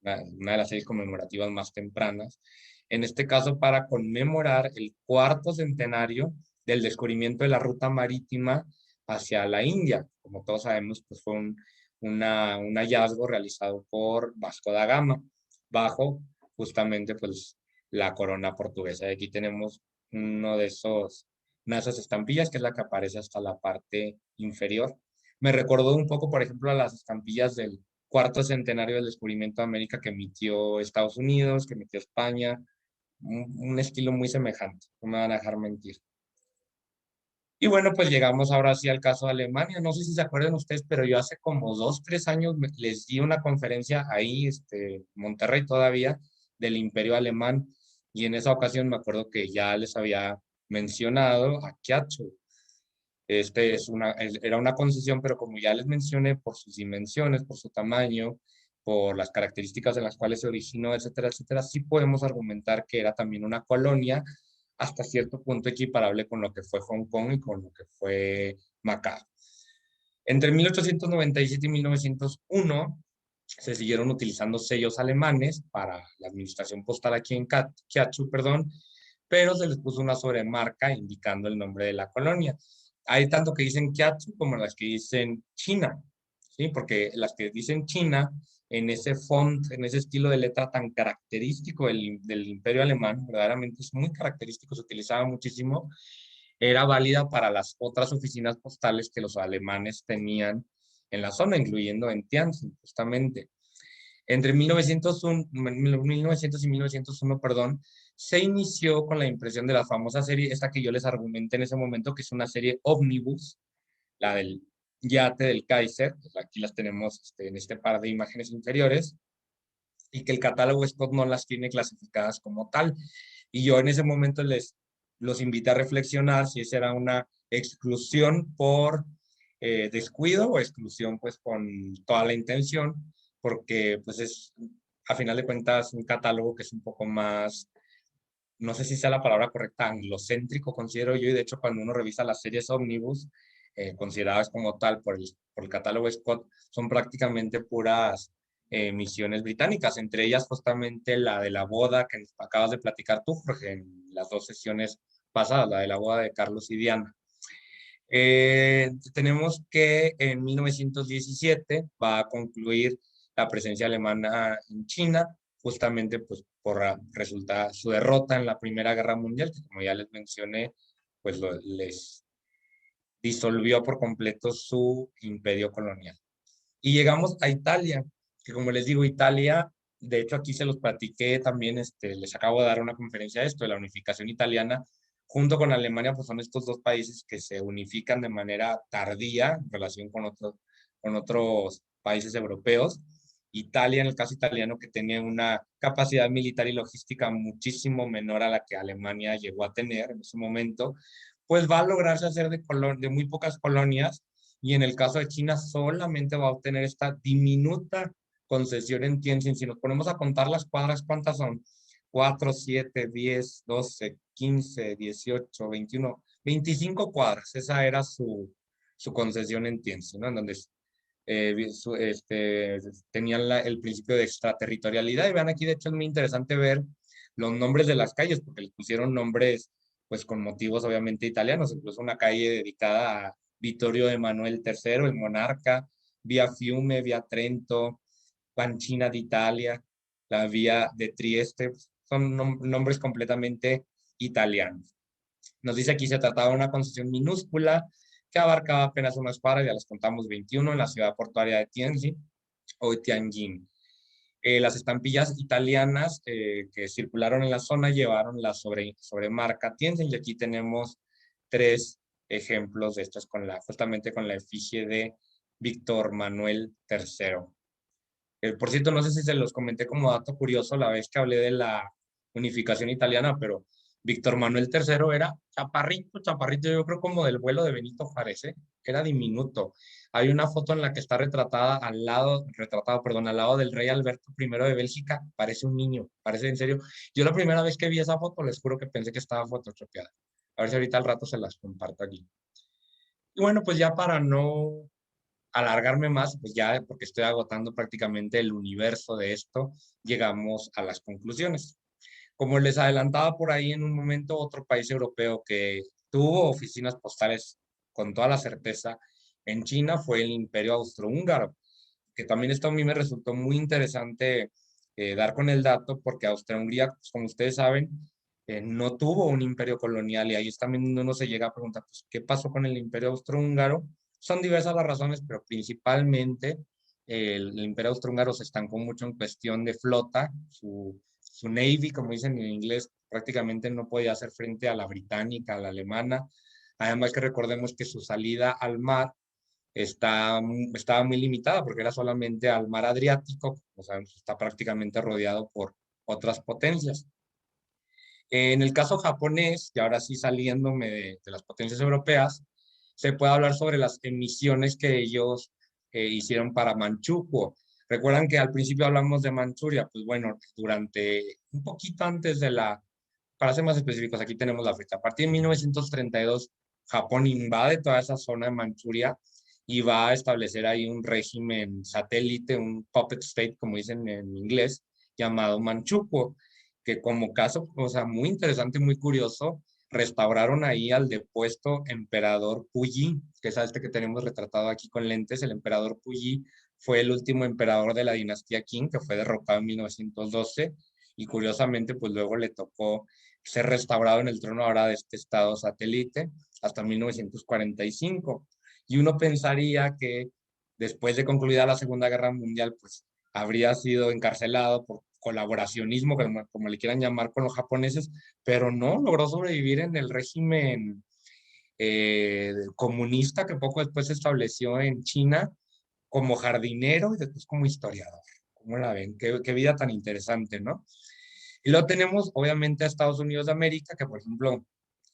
una de las series conmemorativas más tempranas, en este caso para conmemorar el 4º centenario del descubrimiento de la ruta marítima hacia la India. Como todos sabemos, pues fue un hallazgo realizado por Vasco da Gama, bajo justamente pues la corona portuguesa. Y aquí tenemos una de esas estampillas, que es la que aparece hasta la parte inferior. Me recordó un poco, por ejemplo, a las estampillas del 4º centenario del descubrimiento de América que emitió Estados Unidos, que emitió España. Un estilo muy semejante, no me van a dejar mentir. Y bueno, pues llegamos ahora sí al caso de Alemania. No sé si se acuerdan ustedes, pero yo hace como 2, 3 años les di una conferencia ahí, Monterrey todavía, del Imperio Alemán. Y en esa ocasión me acuerdo que ya les había mencionado a Kiachtl. Era una concesión, pero como ya les mencioné, por sus dimensiones, por su tamaño, por las características en las cuales se originó, etcétera, etcétera, sí podemos argumentar que era también una colonia hasta cierto punto equiparable con lo que fue Hong Kong y con lo que fue Macao. Entre 1897 y 1901 se siguieron utilizando sellos alemanes para la administración postal aquí en Kiachtl, pero se les puso una sobremarca indicando el nombre de la colonia. Hay tanto que dicen Kiachtl como las que dicen China, ¿sí? Porque las que dicen China, en ese font, en ese estilo de letra tan característico del Imperio Alemán, verdaderamente es muy característico, se utilizaba muchísimo, era válida para las otras oficinas postales que los alemanes tenían en la zona, incluyendo en Tianjin, justamente. Entre 1900 y 1901, perdón, se inició con la impresión de la famosa serie, esta que yo les argumenté en ese momento, que es una serie ómnibus, la del yate del Kaiser, pues aquí las tenemos en este par de imágenes inferiores, y que el catálogo Scott no las tiene clasificadas como tal. Y yo en ese momento los invité a reflexionar si esa era una exclusión por descuido o exclusión pues con toda la intención, porque pues es a final de cuentas un catálogo que es un poco más, no sé si sea la palabra correcta, anglocéntrico considero yo, y de hecho cuando uno revisa las series Omnibus, consideradas como tal por el catálogo Scott, son prácticamente puras misiones británicas, entre ellas justamente la de la boda que nos acabas de platicar tú, Jorge, en las dos sesiones pasadas, la de la boda de Carlos y Diana. Tenemos que en 1917 va a concluir la presencia alemana en China, justamente pues por resulta su derrota en la Primera Guerra Mundial, que como ya les mencioné, pues les disolvió por completo su imperio colonial. Y llegamos a Italia, que como les digo, Italia, de hecho aquí se los platiqué también, les acabo de dar una conferencia de esto, de la unificación italiana, junto con Alemania, pues son estos dos países que se unifican de manera tardía en relación con otros países europeos. Italia, en el caso italiano, que tenía una capacidad militar y logística muchísimo menor a la que Alemania llegó a tener en ese momento, pues va a lograrse hacer de muy pocas colonias, y en el caso de China solamente va a obtener esta diminuta concesión en Tianjin. Si nos ponemos a contar las cuadras, ¿cuántas son? 4, 7, 10, 12, 15, 18, 21, 25 cuadras. Esa era su concesión en Tianjin, ¿no? En donde tenían el principio de extraterritorialidad. Y vean aquí, de hecho, es muy interesante ver los nombres de las calles, porque les pusieron nombres, pues, con motivos obviamente italianos. Incluso una calle dedicada a Vittorio Emanuele III, el monarca, Vía Fiume, Vía Trento, Pancina d'Italia, la Vía de Trieste, son nombres completamente italianos. Nos dice aquí se trataba de una concesión minúscula que abarcaba apenas unas cuadras, ya les contamos 21, en la ciudad portuaria de Tianjin o Tianjin. Las estampillas italianas que circularon en la zona llevaron la sobremarca Tianjin, y aquí tenemos 3 ejemplos de estos justamente con la efigie de Víctor Manuel III. Por cierto, no sé si se los comenté como dato curioso la vez que hablé de la unificación italiana, pero Víctor Manuel III era chaparrito, chaparrito, yo creo como del vuelo de Benito Juárez, ¿eh? Era diminuto. Hay una foto en la que está retratado, perdón, al lado del rey Alberto I de Bélgica, parece un niño, parece en serio. Yo la primera vez que vi esa foto, les juro que pensé que estaba photoshopeada. A ver si ahorita al rato se las comparto aquí. Y bueno, pues ya para no alargarme más, pues ya porque estoy agotando prácticamente el universo de esto, llegamos a las conclusiones. Como les adelantaba por ahí en un momento, otro país europeo que tuvo oficinas postales con toda la certeza en China fue el Imperio Austrohúngaro, que también esto a mí me resultó muy interesante dar con el dato, porque Austria-Hungría, pues, como ustedes saben, no tuvo un imperio colonial, y ahí es también donde uno se llega a preguntar, pues, ¿qué pasó con el Imperio Austrohúngaro? Son diversas las razones, pero principalmente el Imperio Austrohúngaro se estancó mucho en cuestión de flota, su navy, como dicen en inglés, prácticamente no podía hacer frente a la británica, a la alemana. Además que recordemos que su salida al mar estaba muy limitada, porque era solamente al mar Adriático, o sea, está prácticamente rodeado por otras potencias. En el caso japonés, y ahora sí saliéndome de las potencias europeas, se puede hablar sobre las emisiones que ellos hicieron para Manchukuo. Recuerdan que al principio hablamos de Manchuria, pues bueno, durante un poquito antes para ser más específicos, aquí tenemos la fecha. A partir de 1932, Japón invade toda esa zona de Manchuria y va a establecer ahí un régimen satélite, un puppet state, como dicen en inglés, llamado Manchukuo, que como caso, o sea, muy interesante, muy curioso, restauraron ahí al depuesto emperador Puyi, que es este que tenemos retratado aquí con lentes. El emperador Puyi fue el último emperador de la dinastía Qing, que fue derrocado en 1912, y curiosamente, pues luego le tocó ser restaurado en el trono ahora de este estado satélite hasta 1945. Y uno pensaría que después de concluida la Segunda Guerra Mundial, pues habría sido encarcelado por colaboracionismo, como le quieran llamar, con los japoneses, pero no, logró sobrevivir en el régimen comunista que poco después se estableció en China como jardinero y después como historiador. ¿Cómo la ven? Qué vida tan interesante, ¿no? Y luego tenemos, obviamente, a Estados Unidos de América, que por ejemplo,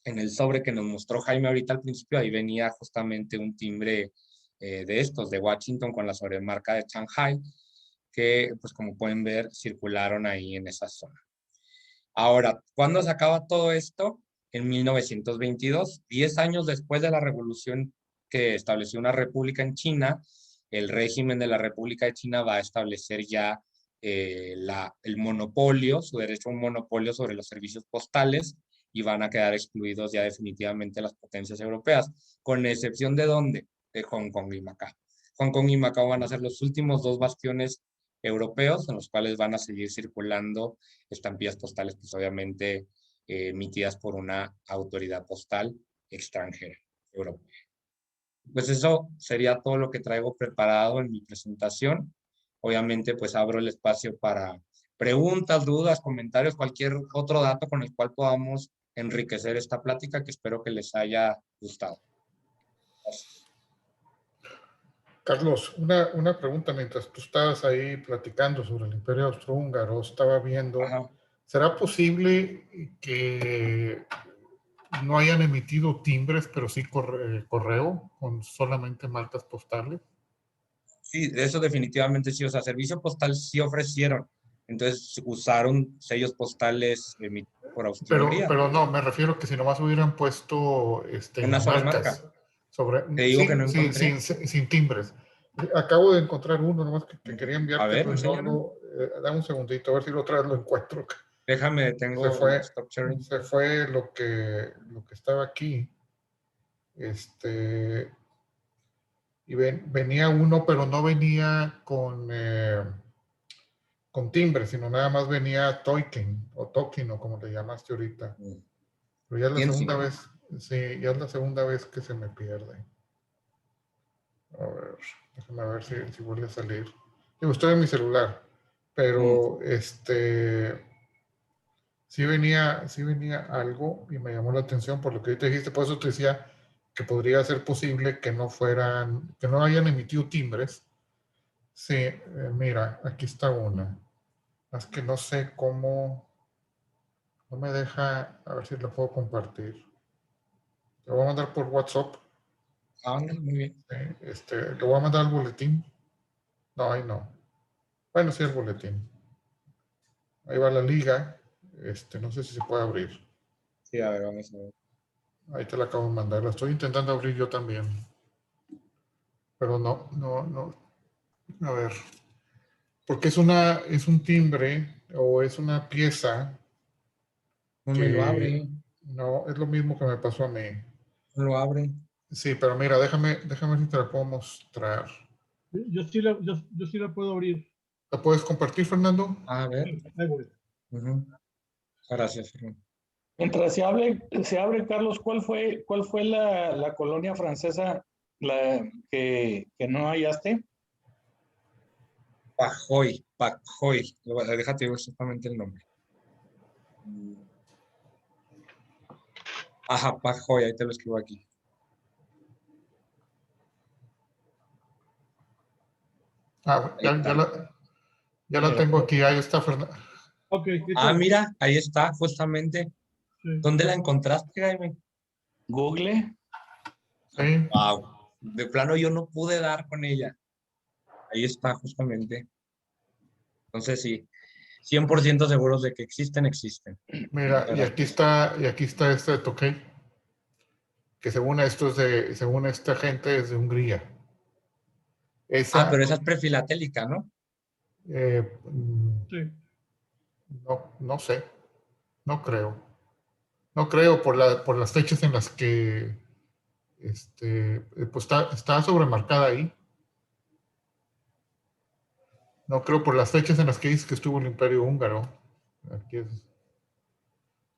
en el sobre que nos mostró Jaime ahorita al principio, ahí venía justamente un timbre de estos, de Washington, con la sobremarca de Shanghai, que, pues como pueden ver, circularon ahí en esa zona. Ahora, ¿cuándo se acaba todo esto? En 1922, 10 años después de la revolución que estableció una república en China, el régimen de la República de China va a establecer ya el monopolio, su derecho a un monopolio sobre los servicios postales, y van a quedar excluidos ya definitivamente las potencias europeas, con excepción de ¿dónde? De Hong Kong y Macao. Hong Kong y Macao van a ser los últimos dos bastiones europeos en los cuales van a seguir circulando estampillas postales, pues obviamente emitidas por una autoridad postal extranjera, europea. Pues eso sería todo lo que traigo preparado en mi presentación. Obviamente, pues abro el espacio para preguntas, dudas, comentarios, cualquier otro dato con el cual podamos enriquecer esta plática, que espero que les haya gustado. Gracias. Carlos, una pregunta mientras tú estabas ahí platicando sobre el Imperio Austrohúngaro, estaba viendo, Ajá. ¿será posible que no hayan emitido timbres, pero sí correo con solamente marcas postales? Sí, eso definitivamente sí. O sea, servicio postal sí ofrecieron. Entonces usaron sellos postales emitidos por Austria-Hungría. Pero no, me refiero que si nomás hubieran puesto Una sobremarca. marcas sobre, Te digo que no sí, encontré. sin timbres. Acabo de encontrar uno, nomás que quería A enviarte, ver, pero enséñame. dame un segundito, a ver si lo otra vez lo encuentro. Déjame, Se tengo fue, stop sharing. se fue lo que estaba aquí. Y venía uno, pero no venía con timbre, sino nada más venía token o como le llamaste ahorita. Pero ya es la segunda vez, sí, ya es la segunda vez que se me pierde. A ver, déjame ver si vuelve a salir. Digo, estoy en mi celular, pero sí venía algo y me llamó la atención por lo que ahorita dijiste, por eso te decía que podría ser posible que no hayan emitido timbres. Sí, mira, aquí está una. Es que no sé cómo, no me deja, a ver si la puedo compartir. Te voy a mandar por WhatsApp. Muy bien. Le voy a mandar al boletín. No, ahí no. Bueno, sí, el boletín. Ahí va la liga. No sé si se puede abrir. Sí, a ver, vamos a ver. Ahí te la acabo de mandar. La estoy intentando abrir yo también. Pero no. A ver. Porque es un timbre o es una pieza No me lo que abre. no, es lo mismo que me pasó a mí. No lo abre. Sí, pero mira, déjame ver si te la puedo mostrar. Yo sí la puedo abrir. ¿La puedes compartir, Fernando? A ver. Ahí voy. Gracias, Fernando. Mientras se abre, Carlos, ¿cuál fue la colonia francesa que no hallaste? Pajoy. Déjate ver exactamente el nombre. Ajá, Pajoy, ahí te lo escribo aquí. Ya la tengo aquí. Ahí está, Fernando. Okay, mira, ahí está, justamente. Sí. ¿Dónde la encontraste, Jaime? Google. Sí. Wow. De plano yo no pude dar con ella. Ahí está, justamente. Entonces sí, 100% seguros de que existen. Mira, y aquí está este de Tokay, que según esta gente es de Hungría. Pero esa es prefilatélica, ¿no? Sí. No sé, no creo. No creo por las fechas en las que pues está sobremarcada ahí. No creo por las fechas en las que dice que estuvo el Imperio Húngaro.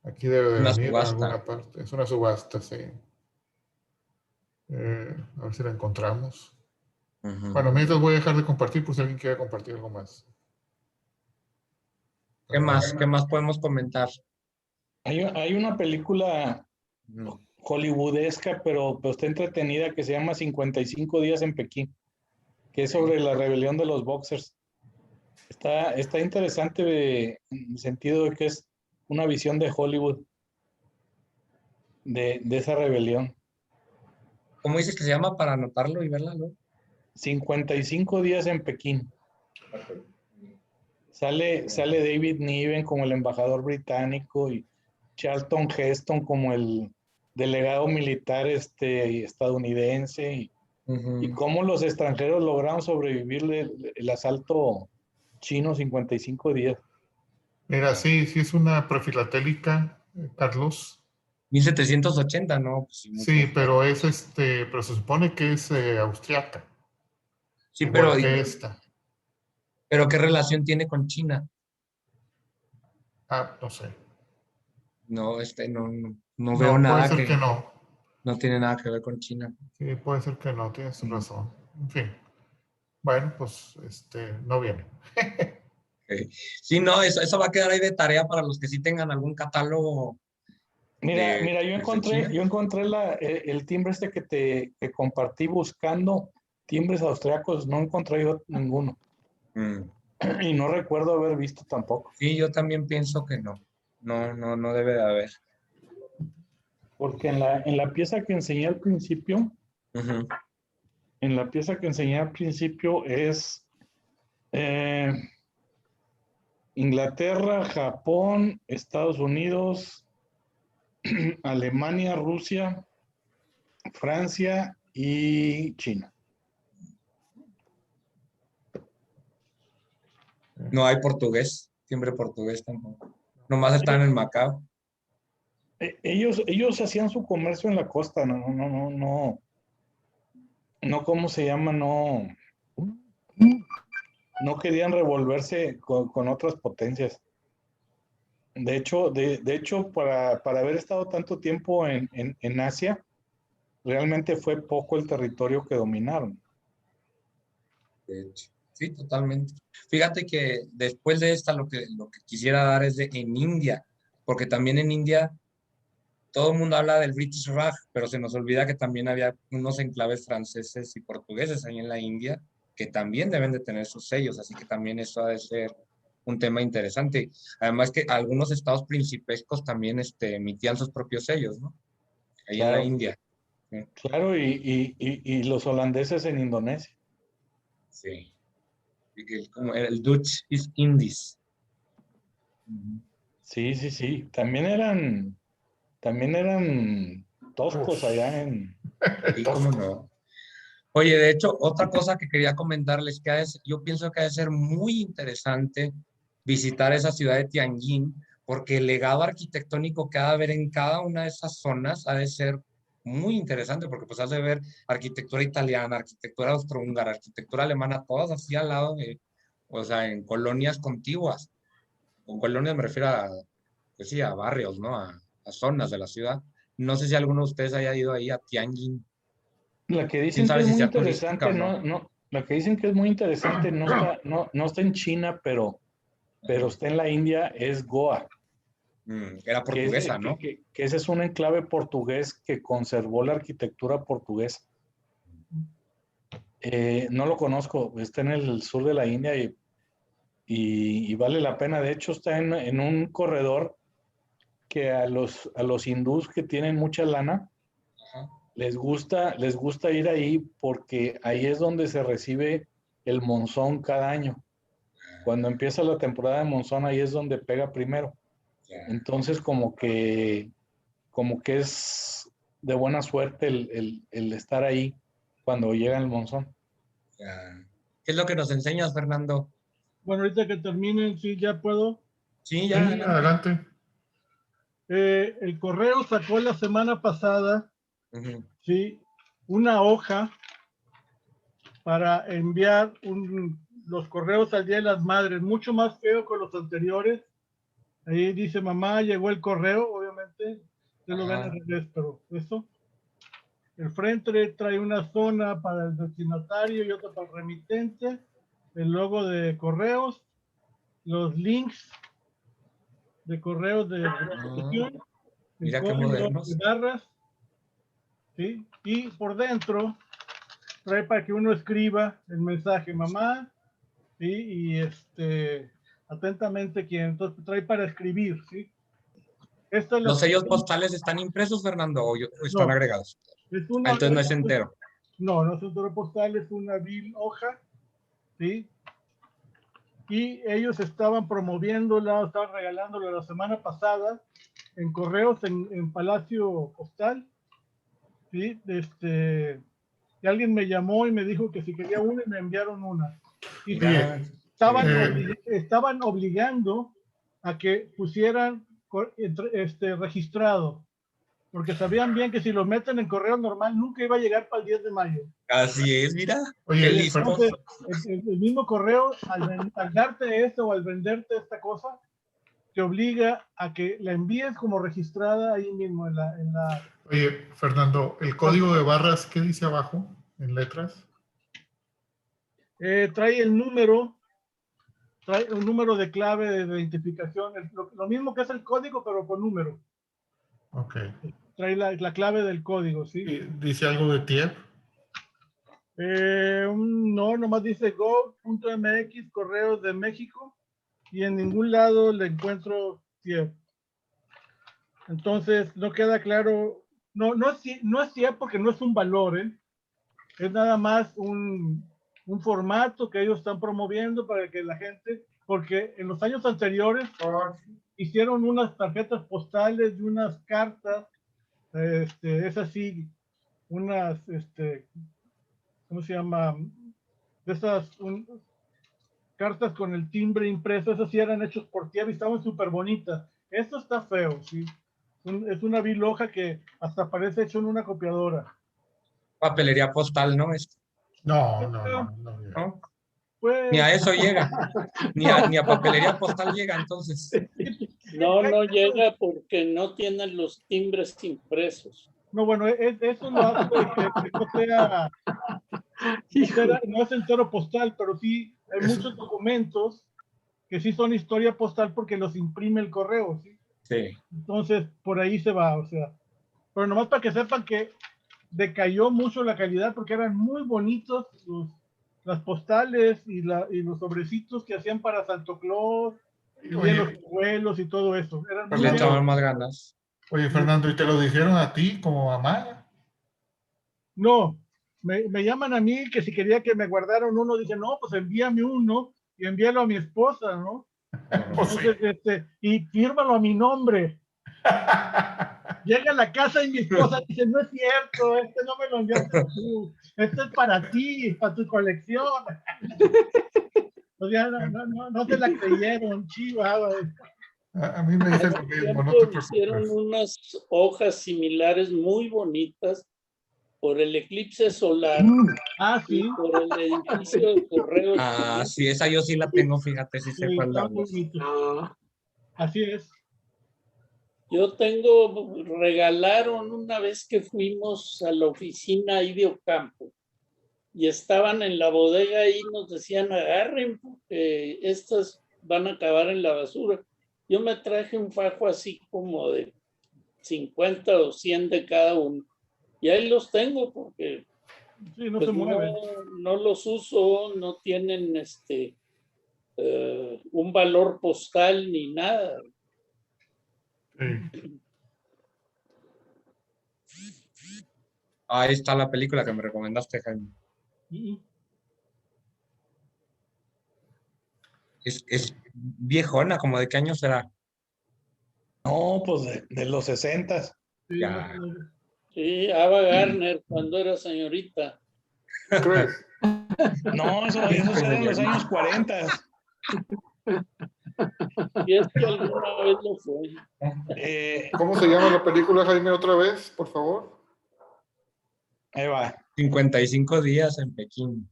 Aquí debe de Una venir a subasta. alguna parte. Es una subasta, sí. A ver si la encontramos. Ujú. Bueno, mientras voy a dejar de compartir por si alguien quiere compartir algo más. ¿Qué más? ¿Qué más podemos comentar? Hay una película Ujú. hollywoodesca, pero está entretenida, que se llama 55 días en Pekín, que es sobre la rebelión de los boxers. Está interesante en el sentido de que es una visión de Hollywood de esa rebelión. ¿Cómo dices que se llama para anotarlo y verla, no? 55 días en Pekín. Sale David Niven como el embajador británico y Charlton Heston como el delegado militar estadounidense y Ujú. cómo los extranjeros lograron sobrevivir el asalto chino 55 días. Mira, sí es una prefilatélica, Carlos. 1780, ¿no? Pues sí, Sí, mucho. pero pero se supone que es austriaca, Sí, igual que esta. pero ¿qué relación tiene con China? Ah, no sé. No, no veo No, puede nada ser que que no. no tiene nada que ver con China. Sí, puede ser que no, tienes Mm, razón. En fin. Bueno, pues no viene. ok. Sí, no, eso va a quedar ahí de tarea para los que sí tengan algún catálogo de Mira, yo desde China. encontré el timbre que compartí buscando timbres austriacos, no encontré yo ninguno. Mm. Y no recuerdo haber visto tampoco. Sí, yo también pienso que no. No debe de haber. Porque en la pieza que enseñé al principio, Ujú. es eh, Inglaterra, Japón, Estados Unidos, Alemania, Rusia, Francia y China. No hay portugués, timbre portugués tampoco. Nomás están en Macao. Ellos hacían su comercio en la costa, no, ¿cómo se llama? No querían revolverse con otras potencias. De hecho, para haber estado tanto tiempo en Asia, realmente fue poco el territorio que dominaron. De hecho. Sí, totalmente. Fíjate que después de esta lo que quisiera dar es en India, porque también en India todo el mundo habla del British Raj, pero se nos olvida que también había unos enclaves franceses y portugueses ahí en la India que también deben de tener sus sellos, así que también eso ha de ser un tema interesante. Además que algunos estados principescos también emitían sus propios sellos, ¿no? Ahí en la Claro, India. Sí. claro, y los holandeses en Indonesia. Sí. Y como el Dutch East Indies. Ujú. Sí, sí, sí. También eran toscos allá en... Sí, cómo no. Oye, de hecho, otra cosa que quería comentarles yo pienso que ha de ser muy interesante visitar esa ciudad de Tianjin, porque el legado arquitectónico que ha de haber en cada una de esas zonas ha de ser muy interesante, porque pues has de ver arquitectura italiana, arquitectura austrohúngara, arquitectura alemana, todas así al lado o sea, en colonias contiguas. Con colonias me refiero pues sí, a barrios, ¿no? A zonas de la ciudad. No sé si alguno de ustedes haya ido ahí a Tianjin. La que Quién dicen que sabe es si muy sea turística interesante, o no. la que dicen que es muy interesante no está en China, pero Ajá. está en la India, es Goa, Era portuguesa, ¿no? que ese es un enclave portugués que conservó la arquitectura portuguesa. No lo conozco, está en el sur de la India y vale la pena. De hecho, está en un corredor que a los hindús que tienen mucha lana, Ajá. les gusta ir ahí porque ahí es donde se recibe el monzón cada año. Cuando empieza la temporada de monzón, ahí es donde pega primero. Ya, Entonces, como que es de buena suerte el estar ahí cuando llega el monzón. ya. ¿Qué es lo que nos enseñas, Fernando? Bueno, ahorita que terminen, sí, ya puedo. Sí, Sí, ya, adelante. adelante. El correo sacó la semana pasada, Ujú. sí, una hoja para enviar los correos al Día de las Madres, mucho más feo que los anteriores. Ahí dice, mamá, llegó el correo, obviamente. Ustedes lo ven al Ajá. revés, pero eso. El frente trae una zona para el destinatario y otra para el remitente, el logo de correos, los links de correos de repetición, el Mira qué código modernos. de barras, ¿sí? Y por dentro trae para que uno escriba el mensaje mamá, ¿sí? Y atentamente quien, entonces trae para escribir, ¿sí? Esta es la ¿Los sellos postales están impresos, Fernando, o están No. agregados? es Ah, una, entonces no es entero. no, no es un toro postal, es una vil hoja, ¿sí? Y ellos estaban promoviéndola, estaban regalándola la semana pasada en correos en Palacio Postal, ¿sí? Y alguien me llamó y me dijo que si quería una y me enviaron una. Y Mira, estaban obligando a que pusieran registrado, porque sabían bien que si lo meten en correo normal nunca iba a llegar para el 10 de mayo. así es, mira. Oye, Qué listos. Entonces, el mismo correo, al darte esto o al venderte esta cosa, te obliga a que la envíes como registrada ahí mismo en la... Oye, Fernando, el código de barras, ¿qué dice abajo en letras? trae un número de clave de identificación, lo mismo que es el código, pero con número. Ok. Trae la clave del código, ¿sí? ¿Y dice algo de TIEP? No, nomás dice go.mx, correos de México, y en ningún lado le encuentro TIEP. Entonces, no queda claro, no es TIEP porque no es un valor, es nada más un formato que ellos están promoviendo para que la gente, porque en los años anteriores hicieron unas tarjetas postales y unas cartas, es así, unas, ¿cómo se llama? De esas cartas con el timbre impreso, esas sí eran hechos por tierra y estaban súper bonitas. Esto está feo, ¿sí? Es una vil hoja que hasta parece hecho en una copiadora. Papelería postal, ¿no? No. ¿No? Pues, Ni a eso llega. Ni a papelería postal llega, entonces. No llega porque no tienen los timbres impresos. no, bueno, eso lo hace que no sea, no es entero postal, pero sí hay muchos documentos que sí son historia postal porque los imprime el correo, ¿sí? Sí. Entonces, por ahí se va, o sea. Pero nomás para que sepan que decayó mucho la calidad porque eran muy bonitos las postales y los sobrecitos que hacían para Santo Claus, y Oye, los abuelos y todo eso. Eran muy Le Fernando, echaban más ganas. oye, Fernando, ¿y te lo dijeron a ti como mamá? No, me llaman a mí que si quería que me guardaran uno, dije, no, pues envíame uno y envíalo a mi esposa, ¿no? Pues sí. Entonces, y fírmalo a mi nombre. Llega a la casa y mi esposa dice, no es cierto, no me lo enviaste tú, es para ti, para tu colección. O sea, no se la creyeron, chiva. A mí me dicen lo mismo, no te Tiempo hicieron preocupes. unas hojas similares muy bonitas por el eclipse solar Sí. y por el edificio de correos. Ah, sí, esa yo sí la tengo, fíjate, sí sé cuál Está muy hablas. bonito. Así es. Yo regalaron una vez que fuimos a la oficina ahí de Ocampo y estaban en la bodega y nos decían, agarren, porque estas van a acabar en la basura. Yo me traje un fajo así como de 50 o 100 de cada uno. Y ahí los tengo porque Sí, no pues se mueven. no los uso, no tienen un valor postal ni nada. Sí. Ahí está la película que me recomendaste, Jaime. Es viejona, como de qué año será. No, pues de los 60s. Sí, Ya. Sí, Ava Gardner cuando era señorita. ¿Crees? No, esos eran los años 40. Y es que alguna vez lo fue. ¿Cómo se llama la película, Jaime, otra vez, por favor? Ahí va. 55 días en Pekín.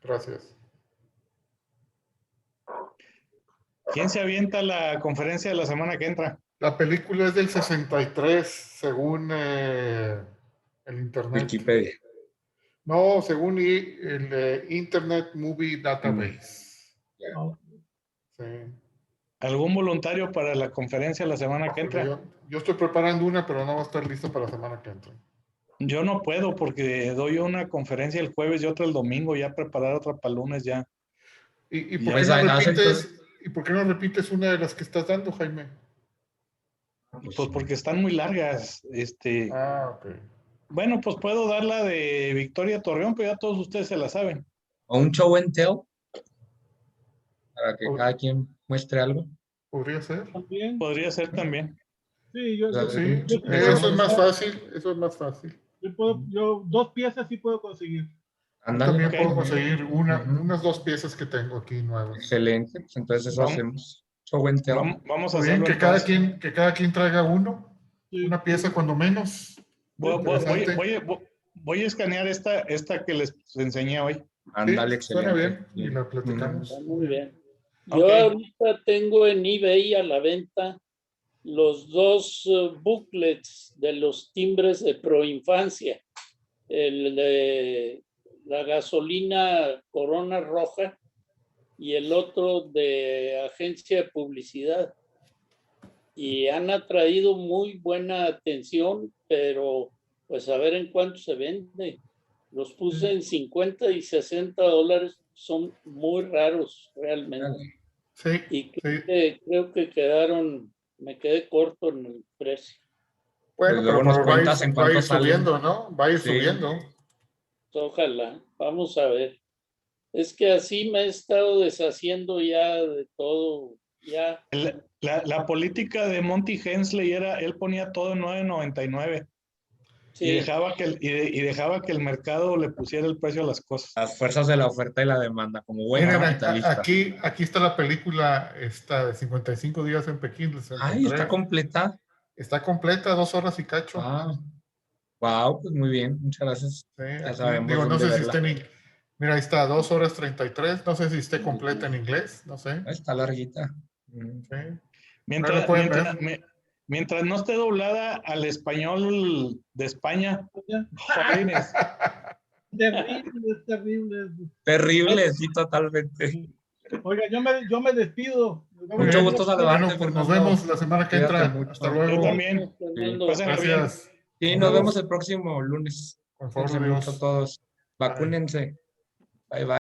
Gracias. ¿Quién se avienta la conferencia de la semana que entra? La película es del 63, según El internet. Wikipedia. No, según el Internet Movie Database. No, Sí. ¿Algún voluntario para la conferencia la semana que Porque entra? yo estoy preparando una, pero no va a estar lista para la semana que entra. Yo no puedo porque doy una conferencia el jueves y otra el domingo, ya preparar otra para el lunes ya. ¿Y por, Ya. qué no Hacen repites, ¿y por qué no repites una de las que estás dando, Jaime? Pues porque están muy largas. Ok. Bueno, pues puedo dar la de Victoria Torreón, pero ya todos ustedes se la saben. O un show and tell, para que O- cada quien muestre algo. ¿Podría ser? también. Podría ser también. Sí, yo, O sea, yo- Sí, yo sí eso puedo- es más fácil. Eso es más fácil. yo 2 piezas sí puedo conseguir. Yo Ándale. también ok. puedo conseguir Ujú. unas 2 piezas que tengo aquí nuevas. Excelente. Pues entonces eso Vamos. hacemos. Show and tell. Vamos a Muy bien, hacerlo que cada quien traiga Sí. una pieza cuando menos. Interesante. Voy a escanear esta que les enseñé hoy. Ándale, Sí, suena excelente. bien y la platicamos. Está muy bien. Yo Ok. ahorita tengo en eBay a la venta los 2 booklets de los timbres de Proinfancia. El de la gasolina Corona Roja y el otro de agencia de publicidad. Y han atraído muy buena atención, pero pues a ver en cuánto se vende. Los puse en 50 y 60 dólares, son muy raros realmente. Sí, Y sí. creo que me quedé corto en el precio. Bueno, Pues pero luego nos va a cuentas en va a cuánto ir salen. subiendo, ¿no? Va a ir Sí. subiendo. Ojalá, vamos a ver. Es que así me he estado deshaciendo ya de todo, ya. La política de Monty Hensley era, él ponía todo en $9.99 y Sí, dejaba que el mercado le pusiera el precio a las cosas. Las fuerzas de la oferta y la demanda, como buen Miren, capitalista. aquí está la película esta de 55 días en Pekín. les Ay, está encontré. completa. Está completa, 2 horas y cacho. Wow, pues muy bien, muchas gracias. Sí, Ya aquí, sabemos digo, no dónde sé si verla. esté mira, ahí está, 2 horas 33. No sé si esté completa en inglés, no sé. Está larguita. Sí. Mientras, Ahí lo pueden mientras, ver. mi- mientras no esté doblada al español de España, jolines. Terrible, terrible. Terrible, sí, totalmente. Oiga, yo me despido. Muy Mucho bien. gusto saludarte, Bueno, pues nos Fernando. vemos la semana que Cuídate entra. mucho. Hasta Yo luego. también. Fernando. Pásenla bien. Gracias. Sí, nos vemos el próximo lunes. Por favor Cuídense de mucho Dios. todos. Bye. Vacúnense. Bye, bye.